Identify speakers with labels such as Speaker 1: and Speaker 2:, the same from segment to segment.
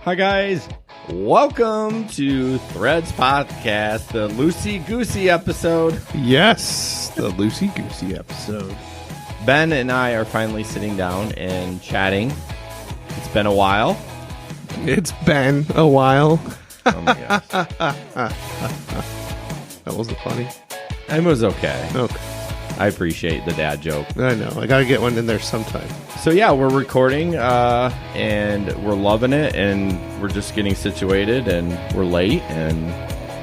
Speaker 1: Hi guys, welcome to Threads Podcast, the Loosey Goosey episode.
Speaker 2: Yes, the Loosey Goosey episode.
Speaker 1: Ben and I are finally sitting down and chatting. It's been a while.
Speaker 2: It's been a while.
Speaker 1: Oh my gosh.
Speaker 2: That wasn't funny.
Speaker 1: It was okay.
Speaker 2: Okay.
Speaker 1: I appreciate the dad joke.
Speaker 2: I know. I got to get one in there sometime.
Speaker 1: So yeah, we're recording and we're loving it, and we're just getting situated, and we're late, and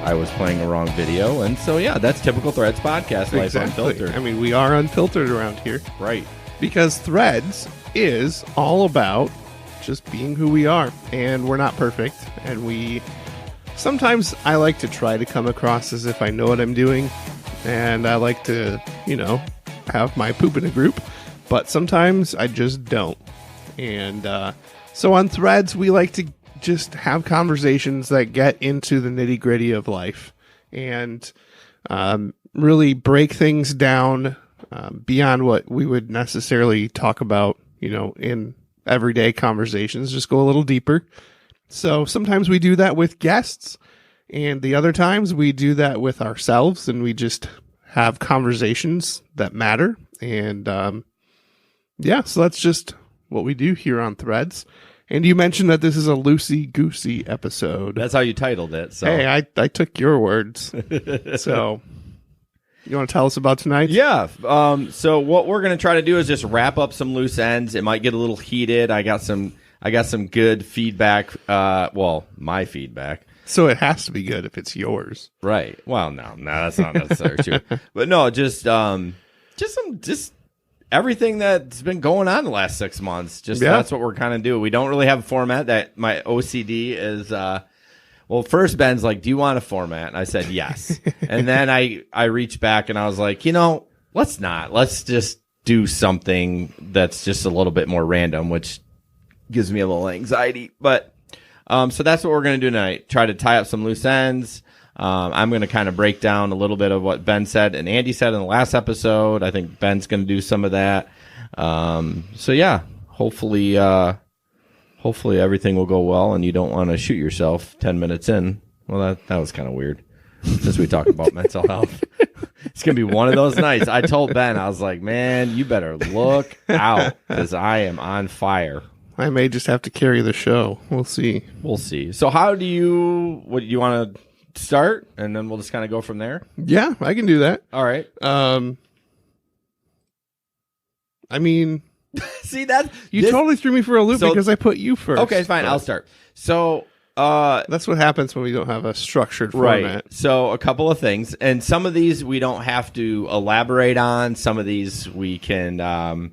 Speaker 1: I was playing a wrong video, and so yeah, that's typical Threads Podcast, Life Unfiltered.
Speaker 2: I mean, we are unfiltered around here.
Speaker 1: Right.
Speaker 2: Because Threads is all about just being who we are, and we're not perfect, and sometimes I like to try to come across as if I know what I'm doing, and I like to, have my poop in a group, but sometimes I just don't. And so on Threads, we like to just have conversations that get into the nitty gritty of life and really break things down beyond what we would necessarily talk about, in everyday conversations, just go a little deeper. So sometimes we do that with guests, and the other times we do that with ourselves, and we just have conversations that matter. And so that's just what we do here on Threads. And you mentioned that this is a Loosey Goosey episode.
Speaker 1: That's how you titled it. So
Speaker 2: hey, I took your words. So you want to tell us about tonight?
Speaker 1: Yeah. So what we're going to try to do is just wrap up some loose ends. It might get a little heated. I got some good feedback. My feedback.
Speaker 2: So it has to be good if it's yours.
Speaker 1: Right. Well, no, that's not necessarily true. But no, just everything that's been going on the last 6 months. That's what we're kind of doing. We don't really have a format. That my OCD is, first Ben's like, do you want a format? And I said, yes. And then I reached back and I was like, let's not. Let's just do something that's just a little bit more random, which gives me a little anxiety. But so that's what we're going to do tonight. Try to tie up some loose ends. I'm going to kind of break down a little bit of what Ben said and Andy said in the last episode. I think Ben's going to do some of that. Hopefully everything will go well and you don't want to shoot yourself 10 minutes in. Well, that was kind of weird since we talked about mental health. It's going to be one of those nights. I told Ben, I was like, man, you better look out because I am on fire.
Speaker 2: I may just have to carry the show. We'll see.
Speaker 1: So what do you want to start? And then we'll just kind of go from there?
Speaker 2: Yeah, I can do that.
Speaker 1: All right.
Speaker 2: I mean,
Speaker 1: see that?
Speaker 2: You totally threw me for a loop because I put you first.
Speaker 1: Okay, fine. I'll start. So
Speaker 2: that's what happens when we don't have a structured format.
Speaker 1: Right. So a couple of things. And some of these we don't have to elaborate on. Some of these we can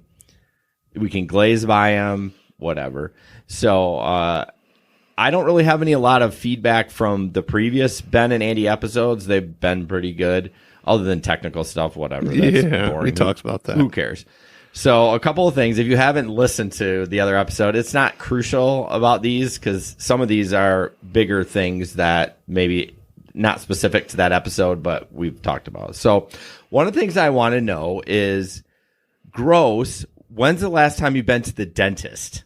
Speaker 1: glaze by them. Whatever. So I don't really have a lot of feedback from the previous Ben and Andy episodes. They've been pretty good, other than technical stuff. Whatever. That's boring.
Speaker 2: We talked about that.
Speaker 1: Who cares? So a couple of things. If you haven't listened to the other episode, it's not crucial about these because some of these are bigger things that maybe not specific to that episode, but we've talked about. So one of the things I want to know is, gross, when's the last time you've been to the dentist?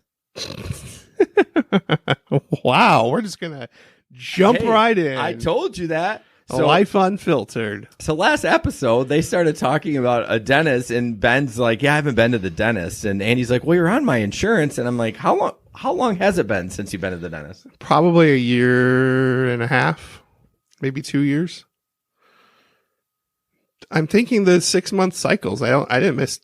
Speaker 2: Wow, we're just gonna jump right in.
Speaker 1: I told you that.
Speaker 2: So, Life Unfiltered.
Speaker 1: So last episode they started talking about a dentist, and Ben's like, "Yeah, I haven't been to the dentist," and Andy's like, "Well, you're on my insurance," and I'm like, "How long has it been since you've been to the dentist?"
Speaker 2: Probably a year and a half, maybe 2 years. I'm thinking the 6-month cycles. I didn't miss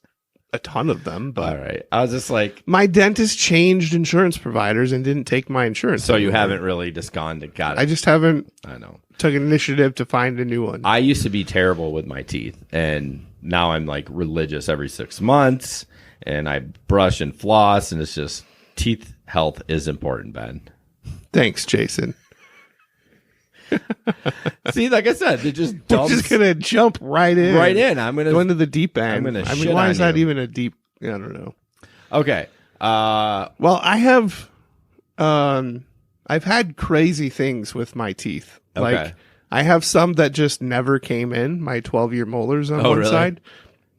Speaker 2: a ton of them, but
Speaker 1: all right. I was just like,
Speaker 2: my dentist changed insurance providers and didn't take my insurance.
Speaker 1: So you haven't really just gone to got it.
Speaker 2: I just haven't.
Speaker 1: I know.
Speaker 2: Took an initiative to find a new one.
Speaker 1: I used to be terrible with my teeth, and now I'm like religious every 6 months, and I brush and floss, and it's just teeth health is important, Ben.
Speaker 2: Thanks, Jason.
Speaker 1: See, like I said, they just
Speaker 2: we're just gonna jump right in.
Speaker 1: I'm gonna
Speaker 2: go into the deep end.
Speaker 1: I'm gonna.
Speaker 2: Why is that even a deep? I don't know.
Speaker 1: Okay.
Speaker 2: Well, I have. I've had crazy things with my teeth.
Speaker 1: Okay.
Speaker 2: Like I have some that just never came in. My 12-year molars on one side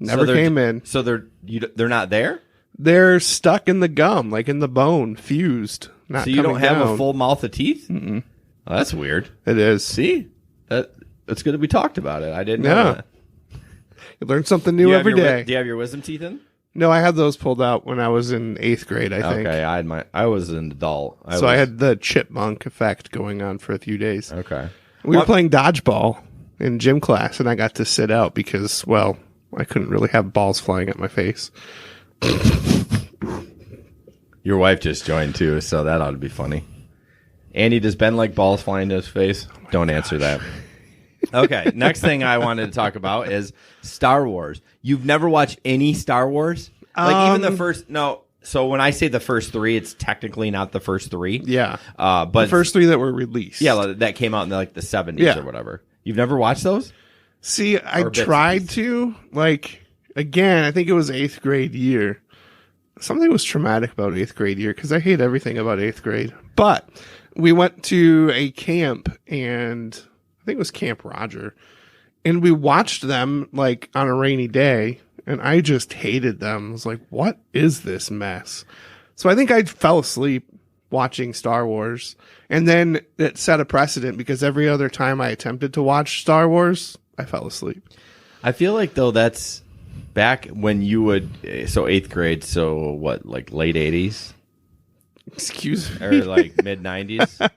Speaker 2: never came in.
Speaker 1: So they're not there.
Speaker 2: They're stuck in the gum, like in the bone, fused. not
Speaker 1: So you don't
Speaker 2: coming
Speaker 1: have
Speaker 2: down.
Speaker 1: a full mouth of teeth? Oh, that's weird.
Speaker 2: It is.
Speaker 1: See? It's good that we talked about it. I didn't know that.
Speaker 2: You learn something new every day.
Speaker 1: Do you have your wisdom teeth in?
Speaker 2: No, I had those pulled out when I was in 8th grade, I think.
Speaker 1: Okay, I was an adult.
Speaker 2: I had the chipmunk effect going on for a few days.
Speaker 1: Okay.
Speaker 2: We were playing dodgeball in gym class, and I got to sit out because, well, I couldn't really have balls flying at my face.
Speaker 1: Your wife just joined too, so that ought to be funny. Andy, does Ben like balls flying to his face? Don't answer that. Okay, next thing I wanted to talk about is Star Wars. You've never watched any Star Wars? Like even the first... No, so when I say the first 3, it's technically not the first 3.
Speaker 2: Yeah.
Speaker 1: But
Speaker 2: the first 3 that were released.
Speaker 1: Yeah, that came out in like the 70s or whatever. You've never watched those?
Speaker 2: See, I tried to. Like, again, I think it was 8th grade year. Something was traumatic about 8th grade year because I hate everything about 8th grade. But we went to a camp, and I think it was Camp Roger, and we watched them like on a rainy day, and I just hated them. I was like, what is this mess? So I think I fell asleep watching Star Wars, and then it set a precedent because every other time I attempted to watch Star Wars, I fell asleep.
Speaker 1: I feel like, though, that's back when you would... So 8th grade, so what, like late 80s?
Speaker 2: Excuse me?
Speaker 1: Or like mid-90s?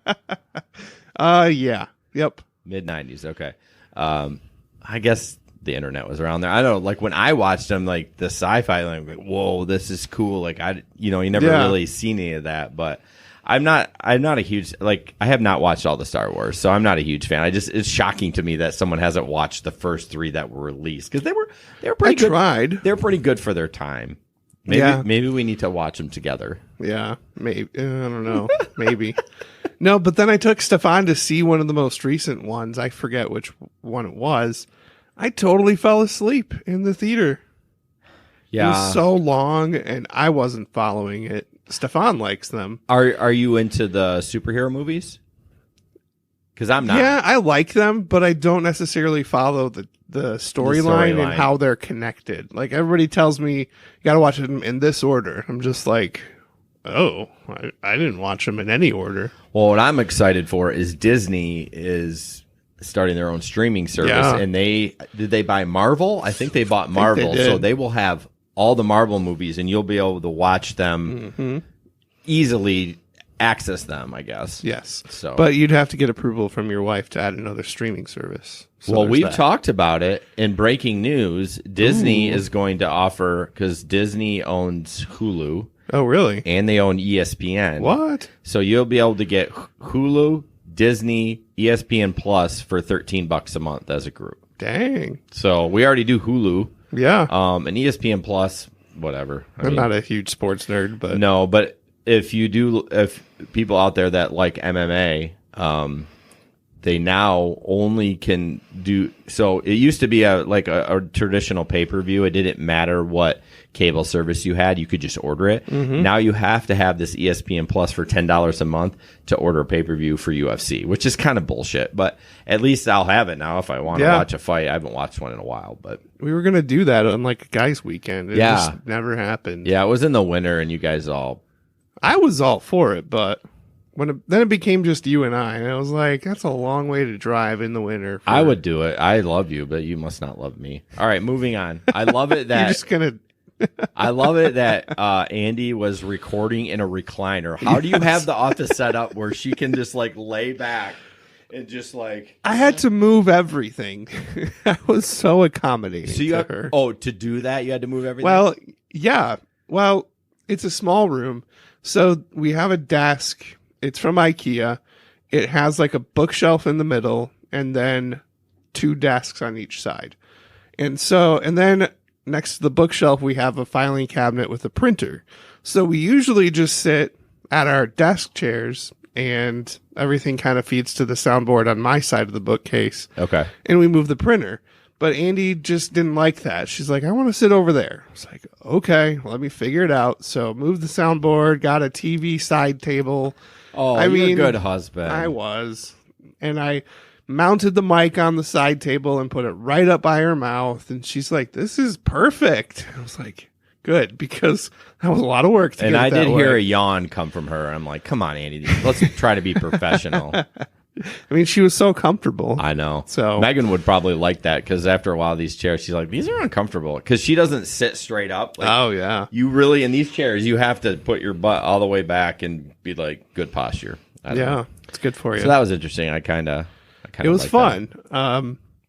Speaker 2: Yeah. Yep.
Speaker 1: Mid-90s, okay. I guess the internet was around there. I don't know, like when I watched them, like the sci-fi, like, whoa, this is cool. Like, you never really seen any of that, but I'm not a huge, like, I have not watched all the Star Wars, so I'm not a huge fan. It's shocking to me that someone hasn't watched the first 3 that were released, because they were pretty good.
Speaker 2: Tried.
Speaker 1: They're pretty good for their time. Maybe we need to watch them together.
Speaker 2: Yeah, maybe. I don't know. Maybe. No, but then I took Stefan to see one of the most recent ones. I forget which one it was. I totally fell asleep in the theater.
Speaker 1: Yeah.
Speaker 2: It was so long, and I wasn't following it. Stefan likes them.
Speaker 1: Are you into the superhero movies? Because I'm not.
Speaker 2: Yeah, I like them, but I don't necessarily follow the storyline and how they're connected. Like, everybody tells me, you got to watch them in this order. I'm just like, oh, I didn't watch them in any order.
Speaker 1: Well, what I'm excited for is Disney is starting their own streaming service.
Speaker 2: Yeah.
Speaker 1: And did they buy Marvel? I think they bought Marvel. So they will have all the Marvel movies, and you'll be able to watch them easily, access them, I guess.
Speaker 2: Yes.
Speaker 1: So,
Speaker 2: but you'd have to get approval from your wife to add another streaming service. So
Speaker 1: well, we've talked about it. In breaking news, Disney is going to offer, because Disney owns Hulu.
Speaker 2: Oh, really?
Speaker 1: And they own ESPN.
Speaker 2: What?
Speaker 1: So you'll be able to get Hulu, Disney, ESPN Plus for $13 a month as a group.
Speaker 2: Dang.
Speaker 1: So we already do Hulu.
Speaker 2: Yeah.
Speaker 1: And ESPN Plus, whatever.
Speaker 2: I'm not a huge sports nerd, but
Speaker 1: no, but if people out there that like MMA, they now only can do, so it used to be a traditional pay-per-view. It didn't matter what cable service you had, you could just order it. Now you have to have this ESPN Plus for $10 a month to order a pay-per-view for UFC, which is kind of bullshit, but at least I'll have it now if I want to watch a fight. I haven't watched one in a while, but
Speaker 2: we were going to do that on like a guys weekend. It just never happened.
Speaker 1: Yeah, it was in the winter and you guys
Speaker 2: I was all for it, but then it became just you and I was like, that's a long way to drive in the winter.
Speaker 1: I would do it. I love you, but you must not love me. All right, moving on. I love it that
Speaker 2: you're just gonna.
Speaker 1: I love it that Andy was recording in a recliner. How do you have the office set up where she can just like lay back and just like?
Speaker 2: I had to move everything. I was so accommodating.
Speaker 1: So you to do that, you had to move everything.
Speaker 2: Well, yeah. Well, it's a small room, so we have a desk. It's from IKEA. It has like a bookshelf in the middle, and then 2 desks on each side, and then. Next to the bookshelf, we have a filing cabinet with a printer. So we usually just sit at our desk chairs, and everything kind of feeds to the soundboard on my side of the bookcase.
Speaker 1: Okay.
Speaker 2: And we move the printer. But Andy just didn't like that. She's like, I want to sit over there. I was like, okay, let me figure it out. So moved the soundboard, got a TV side table.
Speaker 1: Oh, you're a good husband.
Speaker 2: I was. And I mounted the mic on the side table and put it right up by her mouth. And she's like, this is perfect. I was like, Good, because that was a lot of work to
Speaker 1: And
Speaker 2: get it
Speaker 1: I
Speaker 2: that
Speaker 1: did
Speaker 2: way.
Speaker 1: hear a yawn come from her. I'm like, come on, Andy, let's try to be professional.
Speaker 2: I mean, she was so comfortable.
Speaker 1: I know.
Speaker 2: So
Speaker 1: Megan would probably like that because after a while, these chairs, she's like, these are uncomfortable because she doesn't sit straight up. Like,
Speaker 2: oh, yeah.
Speaker 1: you really, in these chairs, you have to put your butt all the way back and be like good posture. I don't know.
Speaker 2: It's good for you.
Speaker 1: So that was interesting. I kind of
Speaker 2: it was fun.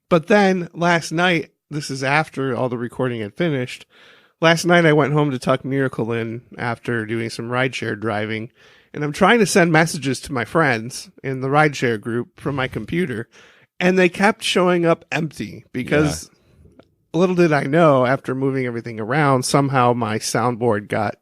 Speaker 2: But then last night, this is after all the recording had finished. Last night I went home to tuck Miracle in after doing some rideshare driving, and I'm trying to send messages to my friends in the rideshare group from my computer, and they kept showing up empty because little did I know, after moving everything around, somehow my soundboard got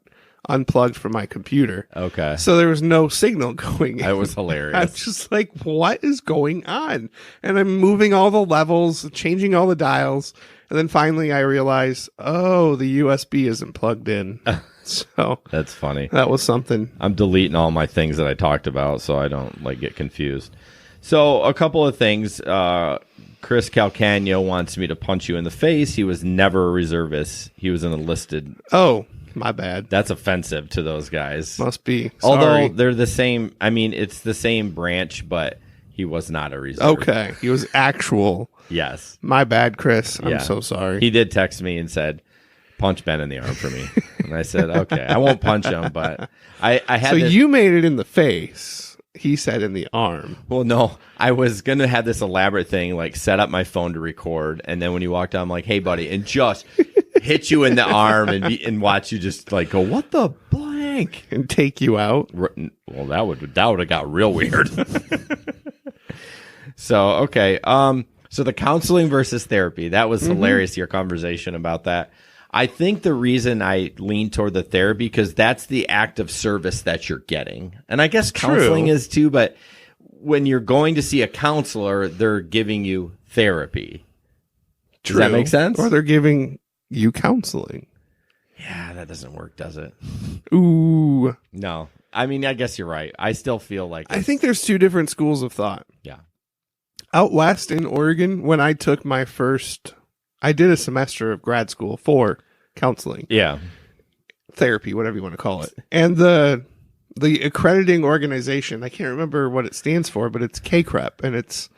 Speaker 2: unplugged from my computer.
Speaker 1: Okay.
Speaker 2: So there was no signal going in.
Speaker 1: That was hilarious.
Speaker 2: I'm just like, what is going on? And I'm moving all the levels, changing all the dials. And then finally I realized, oh, the USB isn't plugged in. So
Speaker 1: That's funny.
Speaker 2: that was something.
Speaker 1: I'm deleting all my things that I talked about so I don't get confused. So a couple of things. Chris Calcagno wants me to punch you in the face. He was never a reservist. He was an enlisted.
Speaker 2: Oh, my bad.
Speaker 1: That's offensive to those guys.
Speaker 2: Must be. Sorry.
Speaker 1: Although they're the same. I mean, it's the same branch, but he was not a reserve.
Speaker 2: Okay. He was actual.
Speaker 1: Yes.
Speaker 2: My bad, Chris. I'm
Speaker 1: Yeah.
Speaker 2: so sorry.
Speaker 1: He did text me and said, punch Ben in the arm for me. And I said, okay, I won't punch him, but I had
Speaker 2: so
Speaker 1: this,
Speaker 2: you made it in the face. He said in the arm.
Speaker 1: well, no, I was going to have this elaborate thing, like set up my phone to record. And then when you walked out, I'm like, hey, buddy, and just hit you in the arm and watch you just like go, what the blank?
Speaker 2: And take you out.
Speaker 1: Well, that would have got real weird. So, okay. So the counseling versus therapy, that was hilarious, your conversation about that. I think the reason I lean toward the therapy, because that's the act of service that you're getting. And I guess counseling is too, but when you're going to see a counselor, they're giving you therapy. Does that make sense?
Speaker 2: Or they're giving you counseling.
Speaker 1: Yeah, that doesn't work, does it?
Speaker 2: Ooh.
Speaker 1: No. I mean, I guess you're right. I still feel like
Speaker 2: I think there's two different schools of thought.
Speaker 1: Yeah.
Speaker 2: Out west in Oregon, when I took my first, I did a semester of grad school for counseling.
Speaker 1: Yeah.
Speaker 2: Therapy, whatever you want to call it. And the accrediting organization, I can't remember what it stands for, but it's KCREP, and it's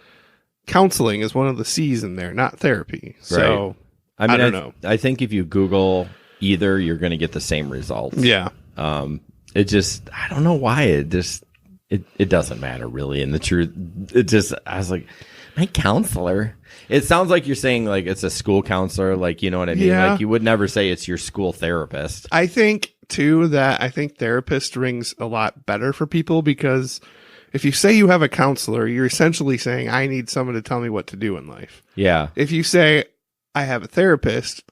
Speaker 2: counseling is one of the C's in there, not therapy. So
Speaker 1: I mean,
Speaker 2: I don't know.
Speaker 1: I think if you Google either, you're going to get the same results.
Speaker 2: Yeah.
Speaker 1: It just, I don't know why it doesn't matter really. And the truth, I was like, my counselor. It sounds like you're saying like it's a school counselor, like, you know what I mean?
Speaker 2: Yeah.
Speaker 1: Like you would never say it's your school therapist.
Speaker 2: I think too that therapist rings a lot better for people, because if you say you have a counselor, you're essentially saying I need someone to tell me what to do in life.
Speaker 1: Yeah.
Speaker 2: If you say I have a therapist,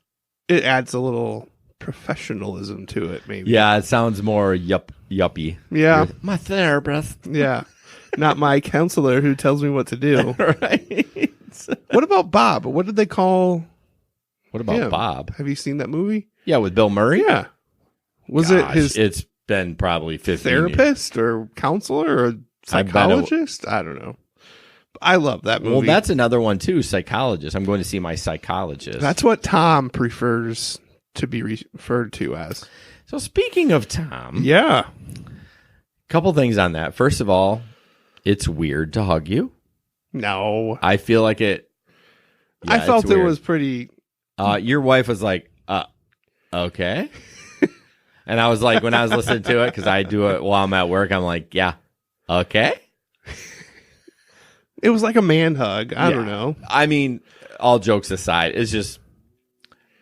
Speaker 2: it adds a little professionalism to it, maybe.
Speaker 1: Yeah, it sounds more yuppie.
Speaker 2: Yeah.
Speaker 1: My therapist.
Speaker 2: Yeah. Not my counselor who tells me what to do.
Speaker 1: Right.
Speaker 2: What about Bob? What did they call
Speaker 1: What about
Speaker 2: him?
Speaker 1: Bob?
Speaker 2: Have you seen that movie?
Speaker 1: Yeah, with Bill Murray?
Speaker 2: Yeah. Was
Speaker 1: Gosh,
Speaker 2: it his
Speaker 1: it's been probably 15 years.
Speaker 2: therapist or counselor or psychologist? I don't know. I love that movie.
Speaker 1: Well, that's another one too, psychologist. I'm going to see my psychologist.
Speaker 2: That's what Tom prefers to be referred to as.
Speaker 1: So speaking of Tom,
Speaker 2: Yeah.
Speaker 1: couple things on that. First of all, it's weird to hug you.
Speaker 2: No.
Speaker 1: I feel like it.
Speaker 2: I
Speaker 1: yeah,
Speaker 2: felt
Speaker 1: it's
Speaker 2: it
Speaker 1: weird.
Speaker 2: was pretty.
Speaker 1: Your wife was like, okay. And I was like, when I was listening to it, because I do it while I'm at work, I'm like, yeah, okay.
Speaker 2: It was like a man hug. I don't know.
Speaker 1: I mean, all jokes aside, it's just,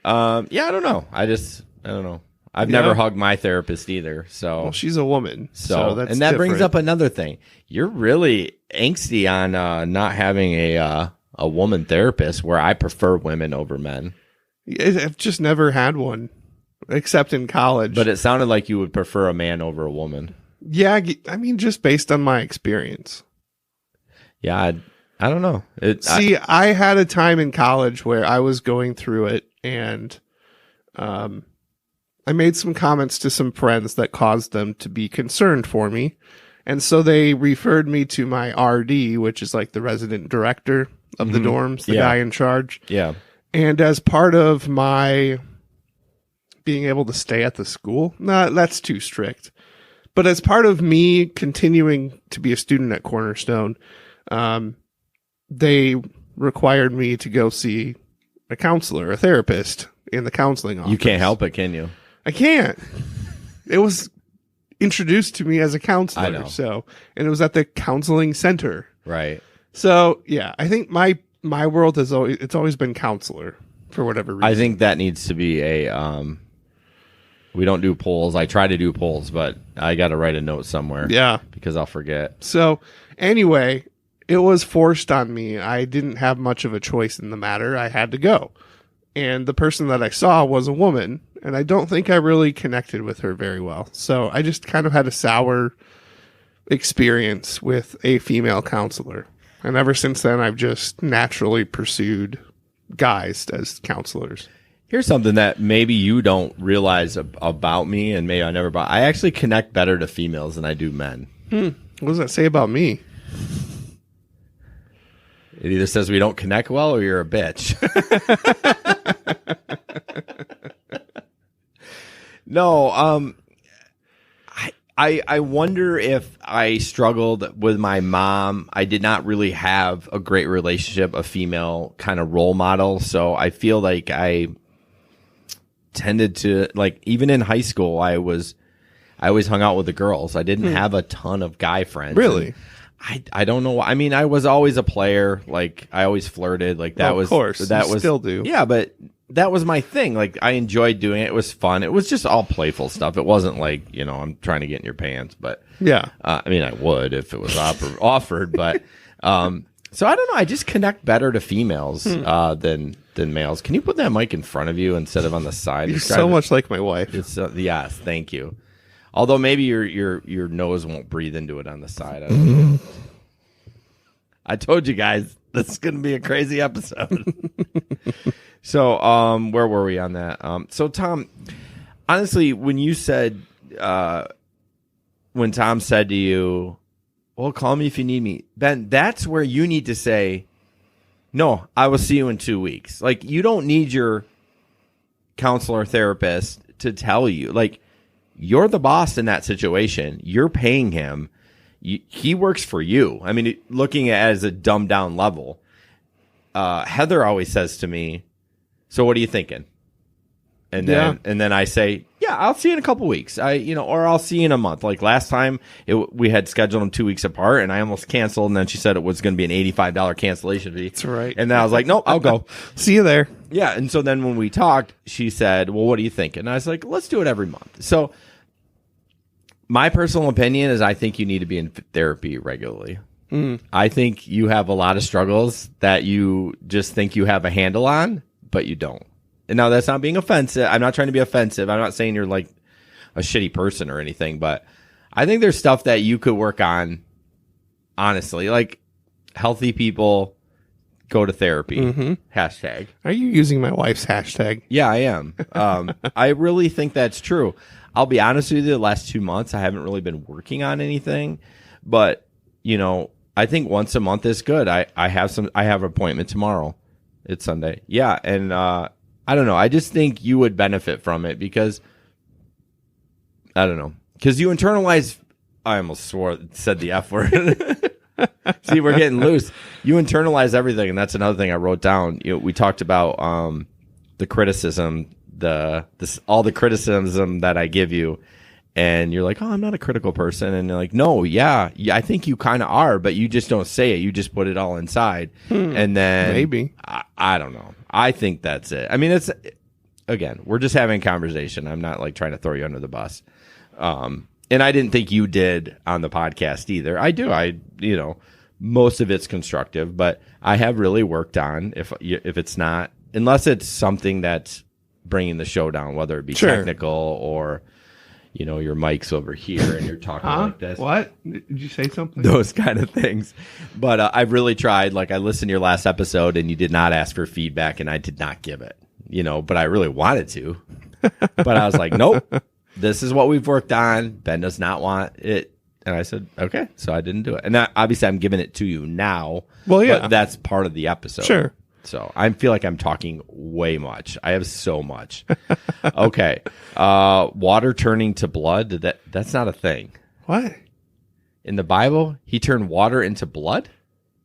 Speaker 1: I don't know. I don't know. I've never hugged my therapist either. So,
Speaker 2: Well, she's a woman. So that's
Speaker 1: and that brings
Speaker 2: different.
Speaker 1: up another thing. You're really angsty on not having a woman therapist, where I prefer women over men.
Speaker 2: I've just never had one, except in college.
Speaker 1: But it sounded like you would prefer a man over a woman.
Speaker 2: Yeah, I mean, just based on my experience.
Speaker 1: Yeah, I don't know.
Speaker 2: See, I had a time in college where I was going through it, and I made some comments to some friends that caused them to be concerned for me. And so they referred me to my RD, which is like the resident director of the dorms, the guy in charge.
Speaker 1: Yeah.
Speaker 2: And as part of my being able to stay at the school. No, that's too strict. But as part of me continuing to be a student at Cornerstone, they required me to go see a counselor, a therapist in the counseling office.
Speaker 1: You can't help it, can you?
Speaker 2: I can't. It was introduced to me as a counselor.
Speaker 1: I know.
Speaker 2: So, and it was at the counseling center.
Speaker 1: Right.
Speaker 2: So, yeah, I think my world has always been counselor for whatever reason.
Speaker 1: I think that needs to be a we don't do polls. I try to do polls, but I got to write a note somewhere.
Speaker 2: Yeah.
Speaker 1: Because I'll forget.
Speaker 2: So, anyway, it was forced on me. I didn't have much of a choice in the matter. I had to go. And the person that I saw was a woman, and I don't think I really connected with her very well. So I just kind of had a sour experience with a female counselor. And ever since then, I've just naturally pursued guys as counselors.
Speaker 1: Here's something that maybe you don't realize about me, and maybe I never bought. I actually connect better to females than I do men.
Speaker 2: What does that say about me?
Speaker 1: It either says we don't connect well or you're a bitch. No, I wonder if I struggled with my mom. I did not really have a great relationship, a female kind of role model. So I feel like I tended to, like, even in high school, I always hung out with the girls. I didn't have a ton of guy friends.
Speaker 2: Really?
Speaker 1: I don't know. I mean, I was always a player. Like, I always flirted. Like, that was,
Speaker 2: of course,
Speaker 1: that
Speaker 2: you
Speaker 1: was
Speaker 2: still do.
Speaker 1: Yeah, but that was my thing. Like, I enjoyed doing it. It was fun. It was just all playful stuff. It wasn't like, I'm trying to get in your pants. But
Speaker 2: yeah,
Speaker 1: I mean, I would if it was offered. But so I don't know. I just connect better to females than males. Can you put that mic in front of you instead of on the side?
Speaker 2: You're so much like my wife.
Speaker 1: It's yes, thank you. Although maybe your nose won't breathe into it on the side. I don't know. I told you guys this is going to be a crazy episode. So, where were we on that? So Tom, honestly, when you said, when Tom said to you, well, call me if you need me, Ben, that's where you need to say, no, I will see you in 2 weeks. Like, you don't need your counselor therapist to tell you. Like, you're the boss in that situation. You're paying him. He works for you. I mean, looking at it as a dumbed down level, Heather always says to me, so what are you thinking? And then I say, yeah, I'll see you in a couple weeks. Or I'll see you in a month. Like last time we had scheduled them 2 weeks apart and I almost canceled. And then she said it was going to be an $85 cancellation fee.
Speaker 2: That's right.
Speaker 1: And then I was like, nope, I'll go.
Speaker 2: See you there.
Speaker 1: Yeah. And so then when we talked, she said, well, what are you thinking? And I was like, let's do it every month. So my personal opinion is I think you need to be in therapy regularly. I think you have a lot of struggles that you just think you have a handle on, but you don't. And now that's not being offensive. I'm not trying to be offensive. I'm not saying you're like a shitty person or anything, but I think there's stuff that you could work on, honestly. Like, healthy people go to therapy. Hashtag.
Speaker 2: Are you using my wife's hashtag?
Speaker 1: Yeah, I am. I really think that's true. I'll be honest with you, the last 2 months, I haven't really been working on anything, but, I think once a month is good. I have an appointment tomorrow. It's Sunday. Yeah. And, I don't know. I just think you would benefit from it because, I don't know, because you internalize, I almost said the F word. See, we're getting loose. You internalize everything. And that's another thing I wrote down. We talked about, the criticism, all the criticism that I give you, and you're like, oh, I'm not a critical person, and you're like, no, yeah, I think you kind of are, but you just don't say it. You just put it all inside, and then
Speaker 2: maybe
Speaker 1: I don't know. I think that's it. I mean, it's again, we're just having a conversation. I'm not like trying to throw you under the bus, and I didn't think you did on the podcast either. I do. Most of it's constructive, but I have really worked on if it's not, unless it's something that's bringing the show down, whether it be technical or, your mic's over here and you're talking like this.
Speaker 2: What? Did you say something?
Speaker 1: Those kind of things. But I've really tried. Like, I listened to your last episode and you did not ask for feedback and I did not give it, but I really wanted to. But I was like, nope, this is what we've worked on. Ben does not want it. And I said, okay. So I didn't do it. And obviously I'm giving it to you now.
Speaker 2: Well, yeah.
Speaker 1: But that's part of the episode.
Speaker 2: Sure.
Speaker 1: So I feel like I'm talking way much. I have so much. Okay. Water turning to blood. That's not a thing.
Speaker 2: What?
Speaker 1: In the Bible, he turned water into blood?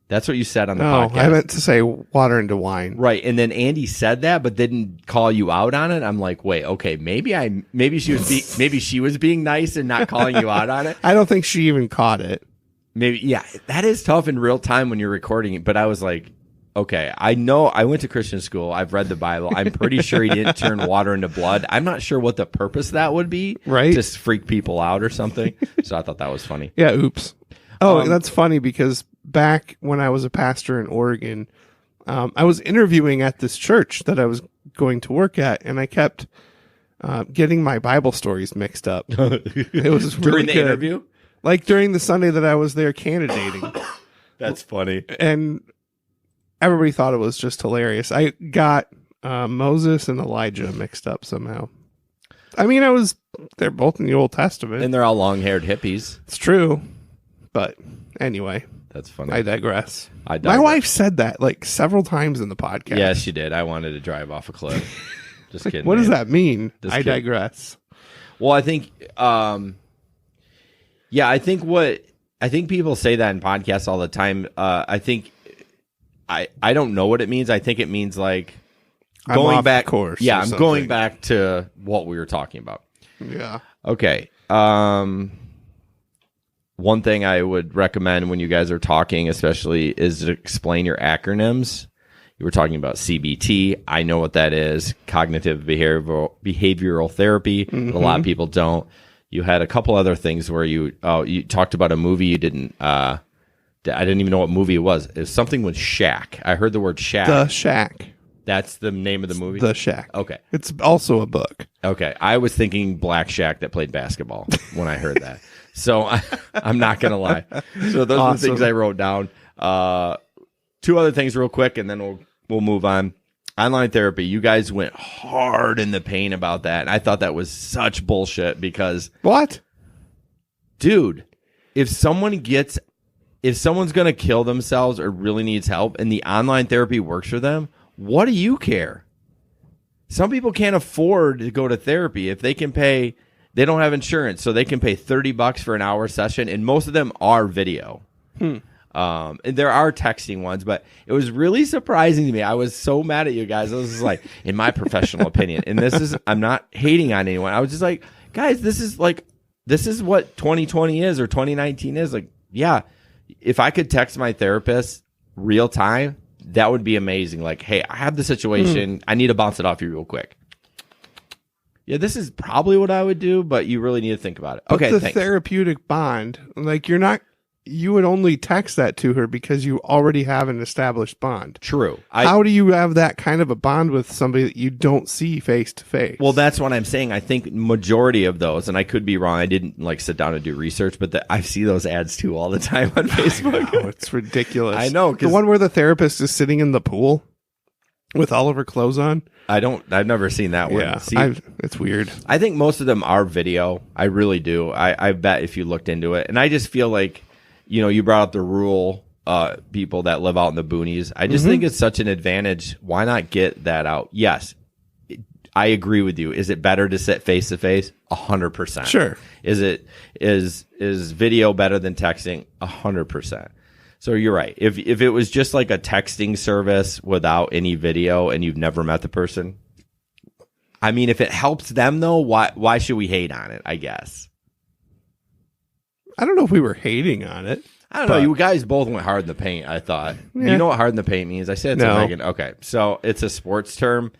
Speaker 1: That's what you said on the podcast.
Speaker 2: I meant to say water into wine.
Speaker 1: Right. And then Andy said that, but didn't call you out on it. I'm like, wait, okay, maybe she was being nice and not calling you out on it.
Speaker 2: I don't think she even caught it.
Speaker 1: Maybe, yeah, that is tough in real time when you're recording it. But I was like, okay, I know I went to Christian school. I've read the Bible. I'm pretty sure he didn't turn water into blood. I'm not sure what the purpose of that would be.
Speaker 2: Right.
Speaker 1: Just freak people out or something. So I thought that was funny.
Speaker 2: Yeah, oops. Oh, that's funny because back when I was a pastor in Oregon, I was interviewing at this church that I was going to work at, and I kept getting my Bible stories mixed up. It was really
Speaker 1: during the
Speaker 2: good.
Speaker 1: interview?
Speaker 2: Like during the Sunday that I was there candidating.
Speaker 1: That's funny.
Speaker 2: And everybody thought it was just hilarious. I got Moses and Elijah mixed up somehow. I mean, they're both in the Old Testament.
Speaker 1: And they're all long-haired hippies.
Speaker 2: It's true. But anyway,
Speaker 1: that's funny.
Speaker 2: I digress.
Speaker 1: My
Speaker 2: wife said that like several times in the podcast.
Speaker 1: Yeah, she did. I wanted to drive off a cliff. Just kidding.
Speaker 2: What does that mean?
Speaker 1: I
Speaker 2: digress.
Speaker 1: Well, I think, I think people say that in podcasts all the time. I think I don't know what it means. I think it means like going back.
Speaker 2: Course.
Speaker 1: Yeah, I'm going back to what we were talking about.
Speaker 2: Yeah.
Speaker 1: Okay. One thing I would recommend when you guys are talking, especially, is to explain your acronyms. You were talking about CBT. I know what that is. Cognitive behavioral therapy. Mm-hmm. A lot of people don't. You had a couple other things where you talked about a movie you didn't. I didn't even know what movie it was. It was something with Shack. I heard the word Shack.
Speaker 2: The Shack.
Speaker 1: That's the name of the movie?
Speaker 2: The Shack.
Speaker 1: Okay.
Speaker 2: It's also a book.
Speaker 1: Okay. I was thinking Black Shack that played basketball when I heard that. So I'm not going to lie. So those are the things I wrote down. Two other things real quick, and then we'll move on. Online therapy. You guys went hard in the paint about that. And I thought that was such bullshit because...
Speaker 2: What?
Speaker 1: Dude, if someone's going to kill themselves or really needs help and the online therapy works for them, what do you care? Some people can't afford to go to therapy. If they can pay... They don't have insurance, so they can pay $30 for an hour session, and most of them are video. And there are texting ones, but it was really surprising to me. I was so mad at you guys. I was just like, in my professional opinion, and I'm not hating on anyone. I was just like, guys, this is what 2020 is or 2019 is. Like, yeah, if I could text my therapist real time, that would be amazing. Like, hey, I have the situation. I need to bounce it off you real quick. Yeah, this is probably what I would do, but you really need to think about it. Okay,
Speaker 2: the therapeutic bond, like you would only text that to her because you already have an established bond.
Speaker 1: True.
Speaker 2: How do you have that kind of a bond with somebody that you don't see face to face?
Speaker 1: Well, that's what I'm saying. I think majority of those, and I could be wrong. I didn't sit down and do research, but I see those ads too all the time on Facebook.
Speaker 2: I know, it's ridiculous.
Speaker 1: I know.
Speaker 2: The one where the therapist is sitting in the pool with all of her clothes on.
Speaker 1: I've never seen that one.
Speaker 2: Yeah, it's weird.
Speaker 1: I think most of them are video. I really do. I bet if you looked into it. And I just feel like, you brought up the rural people that live out in the boonies. I just think it's such an advantage. Why not get that out? Yes, I agree with you. Is it better to sit face to face? 100%.
Speaker 2: Sure.
Speaker 1: Is video better than texting? 100%. So you're right. If it was just like a texting service without any video and you've never met the person, I mean, if it helps them though, why should we hate on it? I guess.
Speaker 2: I don't know if we were hating on it.
Speaker 1: I don't know. You guys both went hard in the paint, I thought. Yeah. You know what hard in the paint means? I said it to Megan. Okay. So it's a sports term.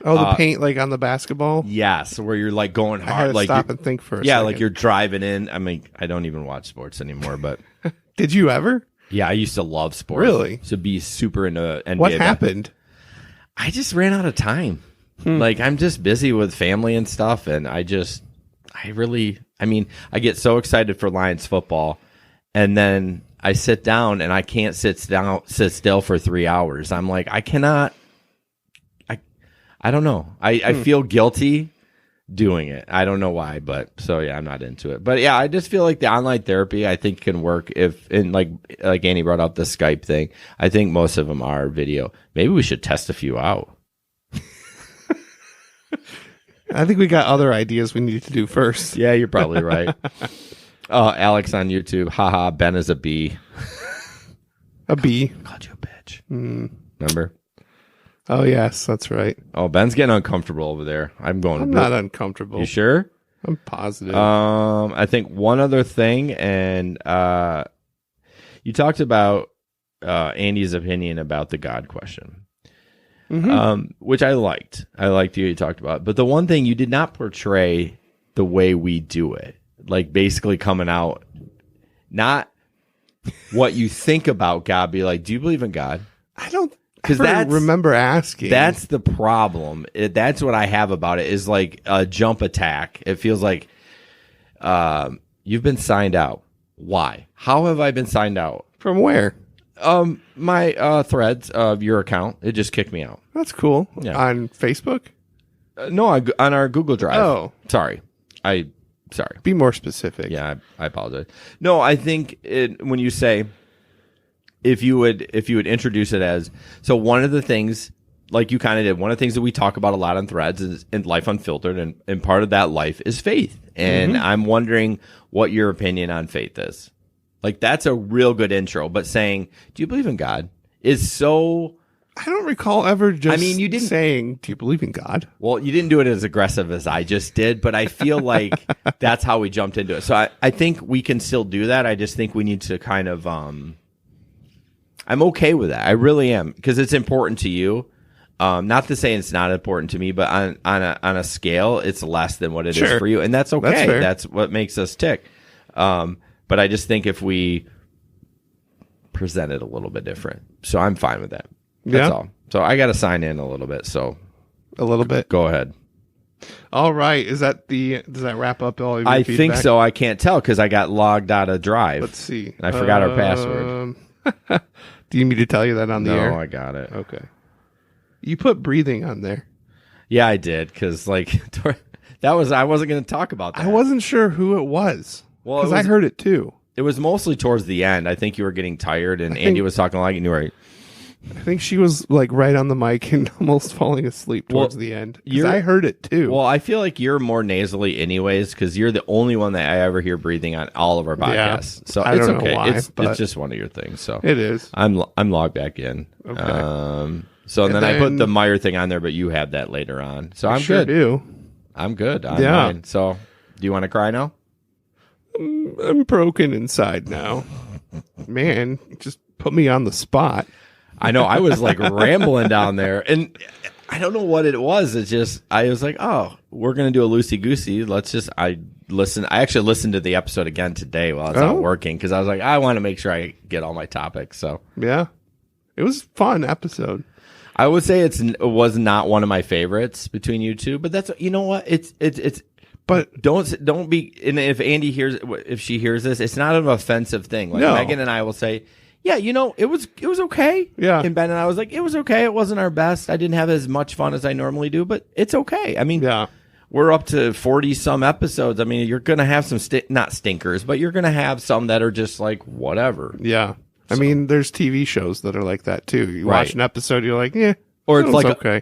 Speaker 2: Oh, the paint like on the basketball?
Speaker 1: Yes, where you're like going hard.
Speaker 2: I had to
Speaker 1: like
Speaker 2: stop and think for a second.
Speaker 1: Yeah, like you're driving in. I mean, I don't even watch sports anymore, but.
Speaker 2: Did you ever?
Speaker 1: Yeah, I used to love sports.
Speaker 2: Really?
Speaker 1: To be super into NBA.
Speaker 2: What happened?
Speaker 1: I just ran out of time. Like, I'm just busy with family and stuff, and I get so excited for Lions football, and then I sit down, and I can't sit still for 3 hours. I'm like, I cannot. I don't know. I feel guilty doing it. I don't know why, but so yeah, I'm not into it. But yeah, I just feel like the online therapy I think can work if, and like Andy brought up the Skype thing. I think most of them are video. Maybe we should test a few out.
Speaker 2: I think we got other ideas we need to do first.
Speaker 1: Yeah, you're probably right. Oh, Alex on YouTube. Haha, Ben is a bee.
Speaker 2: A bee.
Speaker 1: Called you a bitch. Remember?
Speaker 2: Oh, yes, that's right.
Speaker 1: Oh, Ben's getting uncomfortable over there. I'm
Speaker 2: not uncomfortable.
Speaker 1: You sure?
Speaker 2: I'm positive.
Speaker 1: I think one other thing, and you talked about Andy's opinion about the God question, which I liked. I liked you talked about. But the one thing you did not portray the way we do it, like basically coming out, not what you think about God. Be like, do you believe in God?
Speaker 2: I don't. Because I remember asking.
Speaker 1: That's the problem. That's what I have about it is like a jump attack. It feels like you've been signed out. Why? How have I been signed out?
Speaker 2: From where?
Speaker 1: My threads of your account. It just kicked me out.
Speaker 2: That's cool.
Speaker 1: Yeah.
Speaker 2: On Facebook?
Speaker 1: No, on our Google Drive.
Speaker 2: Oh.
Speaker 1: Sorry.
Speaker 2: Be more specific.
Speaker 1: Yeah, I apologize. No, I think when you say... If you would introduce it as, so one of the things, like you kind of did, one of the things that we talk about a lot on threads is in Life Unfiltered, and part of that life is faith. And I'm wondering what your opinion on faith is. Like, that's a real good intro, but saying, do you believe in God is so...
Speaker 2: I don't recall ever just you didn't saying, do you believe in God?
Speaker 1: Well, you didn't do it as aggressive as I just did, but I feel like that's how we jumped into it. So I think we can still do that. I just think we need to kind of... I'm okay with that. I really am, because it's important to you. Not to say it's not important to me, but on a scale, it's less than what it is for you, and that's okay. That's what makes us tick. But I just think if we present it a little bit different, so I'm fine with that. That's all. So I got to sign in a little bit. So
Speaker 2: a little bit.
Speaker 1: Go ahead.
Speaker 2: All right. Does that wrap up all of your feedback?
Speaker 1: Think so. I can't tell because I got logged out of Drive.
Speaker 2: Let's see.
Speaker 1: And I forgot our password.
Speaker 2: Do you need me to tell you that on the air?
Speaker 1: No, I got it.
Speaker 2: Okay. You put breathing on there.
Speaker 1: Yeah, I did, because like I wasn't going to talk about that.
Speaker 2: I wasn't sure who it was. Well, because I heard it too.
Speaker 1: It was mostly towards the end. I think you were getting tired, and Andy was talking like, and you were.
Speaker 2: I think she was like right on the mic and almost falling asleep towards the end. Because I heard it too.
Speaker 1: Well, I feel like you're more nasally anyways, because you're the only one that I ever hear breathing on all of our podcasts. So
Speaker 2: I don't know why,
Speaker 1: it's just one of your things. So
Speaker 2: it is.
Speaker 1: I'm logged back in.
Speaker 2: Okay.
Speaker 1: So then I put the Meyer thing on there, but you have that later on. So I'm
Speaker 2: sure
Speaker 1: good.
Speaker 2: Do.
Speaker 1: I'm good. Mine. So do you want to cry now?
Speaker 2: I'm broken inside now. Man, just put me on the spot.
Speaker 1: I know. I was like rambling down there, and I don't know what it was. It's just I was like, "Oh, we're gonna do a Loosey Goosey. I actually listened to the episode again today while I was out working because I was like, I want to make sure I get all my topics. So
Speaker 2: yeah, it was a fun episode.
Speaker 1: I would say it was not one of my favorites between you two, but that's what it's. But don't be. And if Andy if she hears this, it's not an offensive thing. Like Megan and I will say. Yeah, it was okay.
Speaker 2: Yeah.
Speaker 1: And Ben and I was like, it was okay. It wasn't our best. I didn't have as much fun as I normally do, but it's okay. I mean, we're up to 40-some episodes. I mean, you're going to have some, not stinkers, but you're going to have some that are just like, whatever.
Speaker 2: Yeah. I mean, there's TV shows that are like that, too. You watch an episode, you're like, yeah.
Speaker 1: Or it's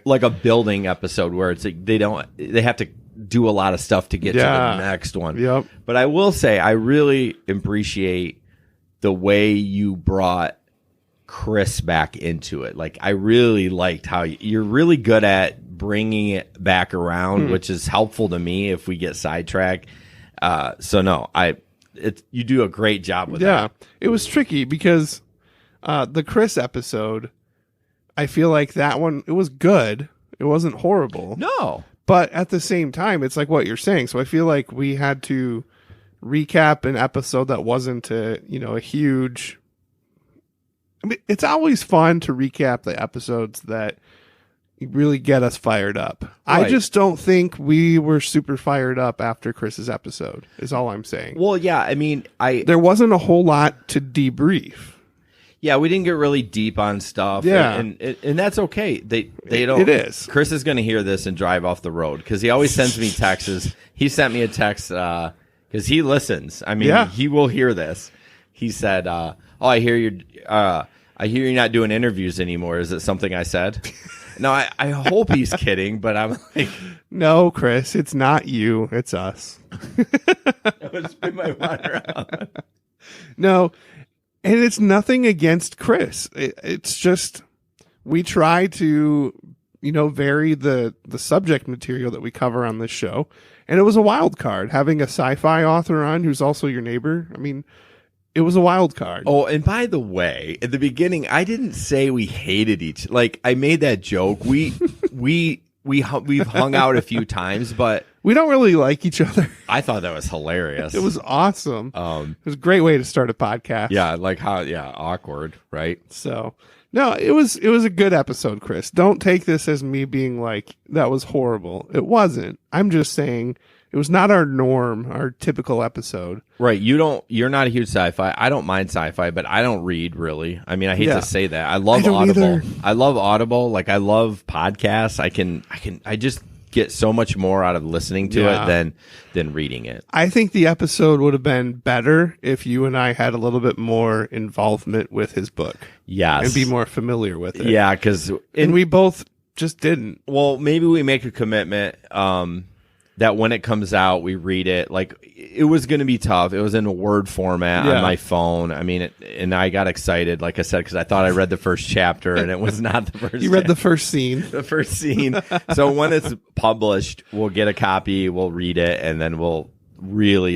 Speaker 1: like a building episode where it's like they have to do a lot of stuff to get to the next one.
Speaker 2: Yep.
Speaker 1: But I will say, I really appreciate the way you brought Chris back into it. Like, I really liked how you're really good at bringing it back around, which is helpful to me if we get sidetracked. You do a great job with that.
Speaker 2: Yeah, it was tricky because the Chris episode, I feel like that one, it was good. It wasn't horrible.
Speaker 1: No.
Speaker 2: But at the same time, it's like what you're saying. So I feel like we had to recap an episode that wasn't a huge. I mean, it's always fun to recap the episodes that really get us fired up. Right. I just don't think we were super fired up after Chris's episode, is all I'm saying.
Speaker 1: Well, yeah, I mean,
Speaker 2: there wasn't a whole lot to debrief.
Speaker 1: Yeah, we didn't get really deep on stuff.
Speaker 2: Yeah.
Speaker 1: And that's okay. They don't.
Speaker 2: It is.
Speaker 1: Chris is going to hear this and drive off the road because he always sends me texts. He sent me a text because he listens. I mean, he will hear this. He said, "Oh, I hear you're not doing interviews anymore. Is it something I said?" No, I hope he's kidding, but I'm like,
Speaker 2: no, Chris, it's not you. It's us.
Speaker 1: I would spin my water out.
Speaker 2: No, and it's nothing against Chris. It's just we try to, vary the subject material that we cover on this show. And it was a wild card having a sci-fi author on who's also your neighbor. I mean, it was a wild card.
Speaker 1: Oh, and by the way, at the beginning, I didn't say we hated each. Like I made that joke. We've hung out a few times, but
Speaker 2: we don't really like each other.
Speaker 1: I thought that was hilarious.
Speaker 2: It was awesome. It was a great way to start a podcast.
Speaker 1: Yeah, like how awkward, right?
Speaker 2: So no, it was a good episode, Chris. Don't take this as me being like that was horrible. It wasn't. I'm just saying it was not our norm, our typical episode.
Speaker 1: Right. You're not a huge sci-fi. I don't mind sci-fi, but I don't read really. I mean, I hate to say that. I love Audible. Either. I love Audible. Like I love podcasts. I just get so much more out of listening to it than reading it. I
Speaker 2: think the episode would have been better if you and I had a little bit more involvement with his book.
Speaker 1: Yes.
Speaker 2: And be more familiar with it.
Speaker 1: Yeah, because
Speaker 2: we both just didn't.
Speaker 1: Well, maybe we make a commitment that when it comes out, we read it. Like it was going to be tough. It was in a Word format on my phone. I mean, and I got excited, like I said, because I thought I read the first chapter, and it was not the first.
Speaker 2: You read the first scene.
Speaker 1: The first scene. So when it's published, we'll get a copy, we'll read it, and then we'll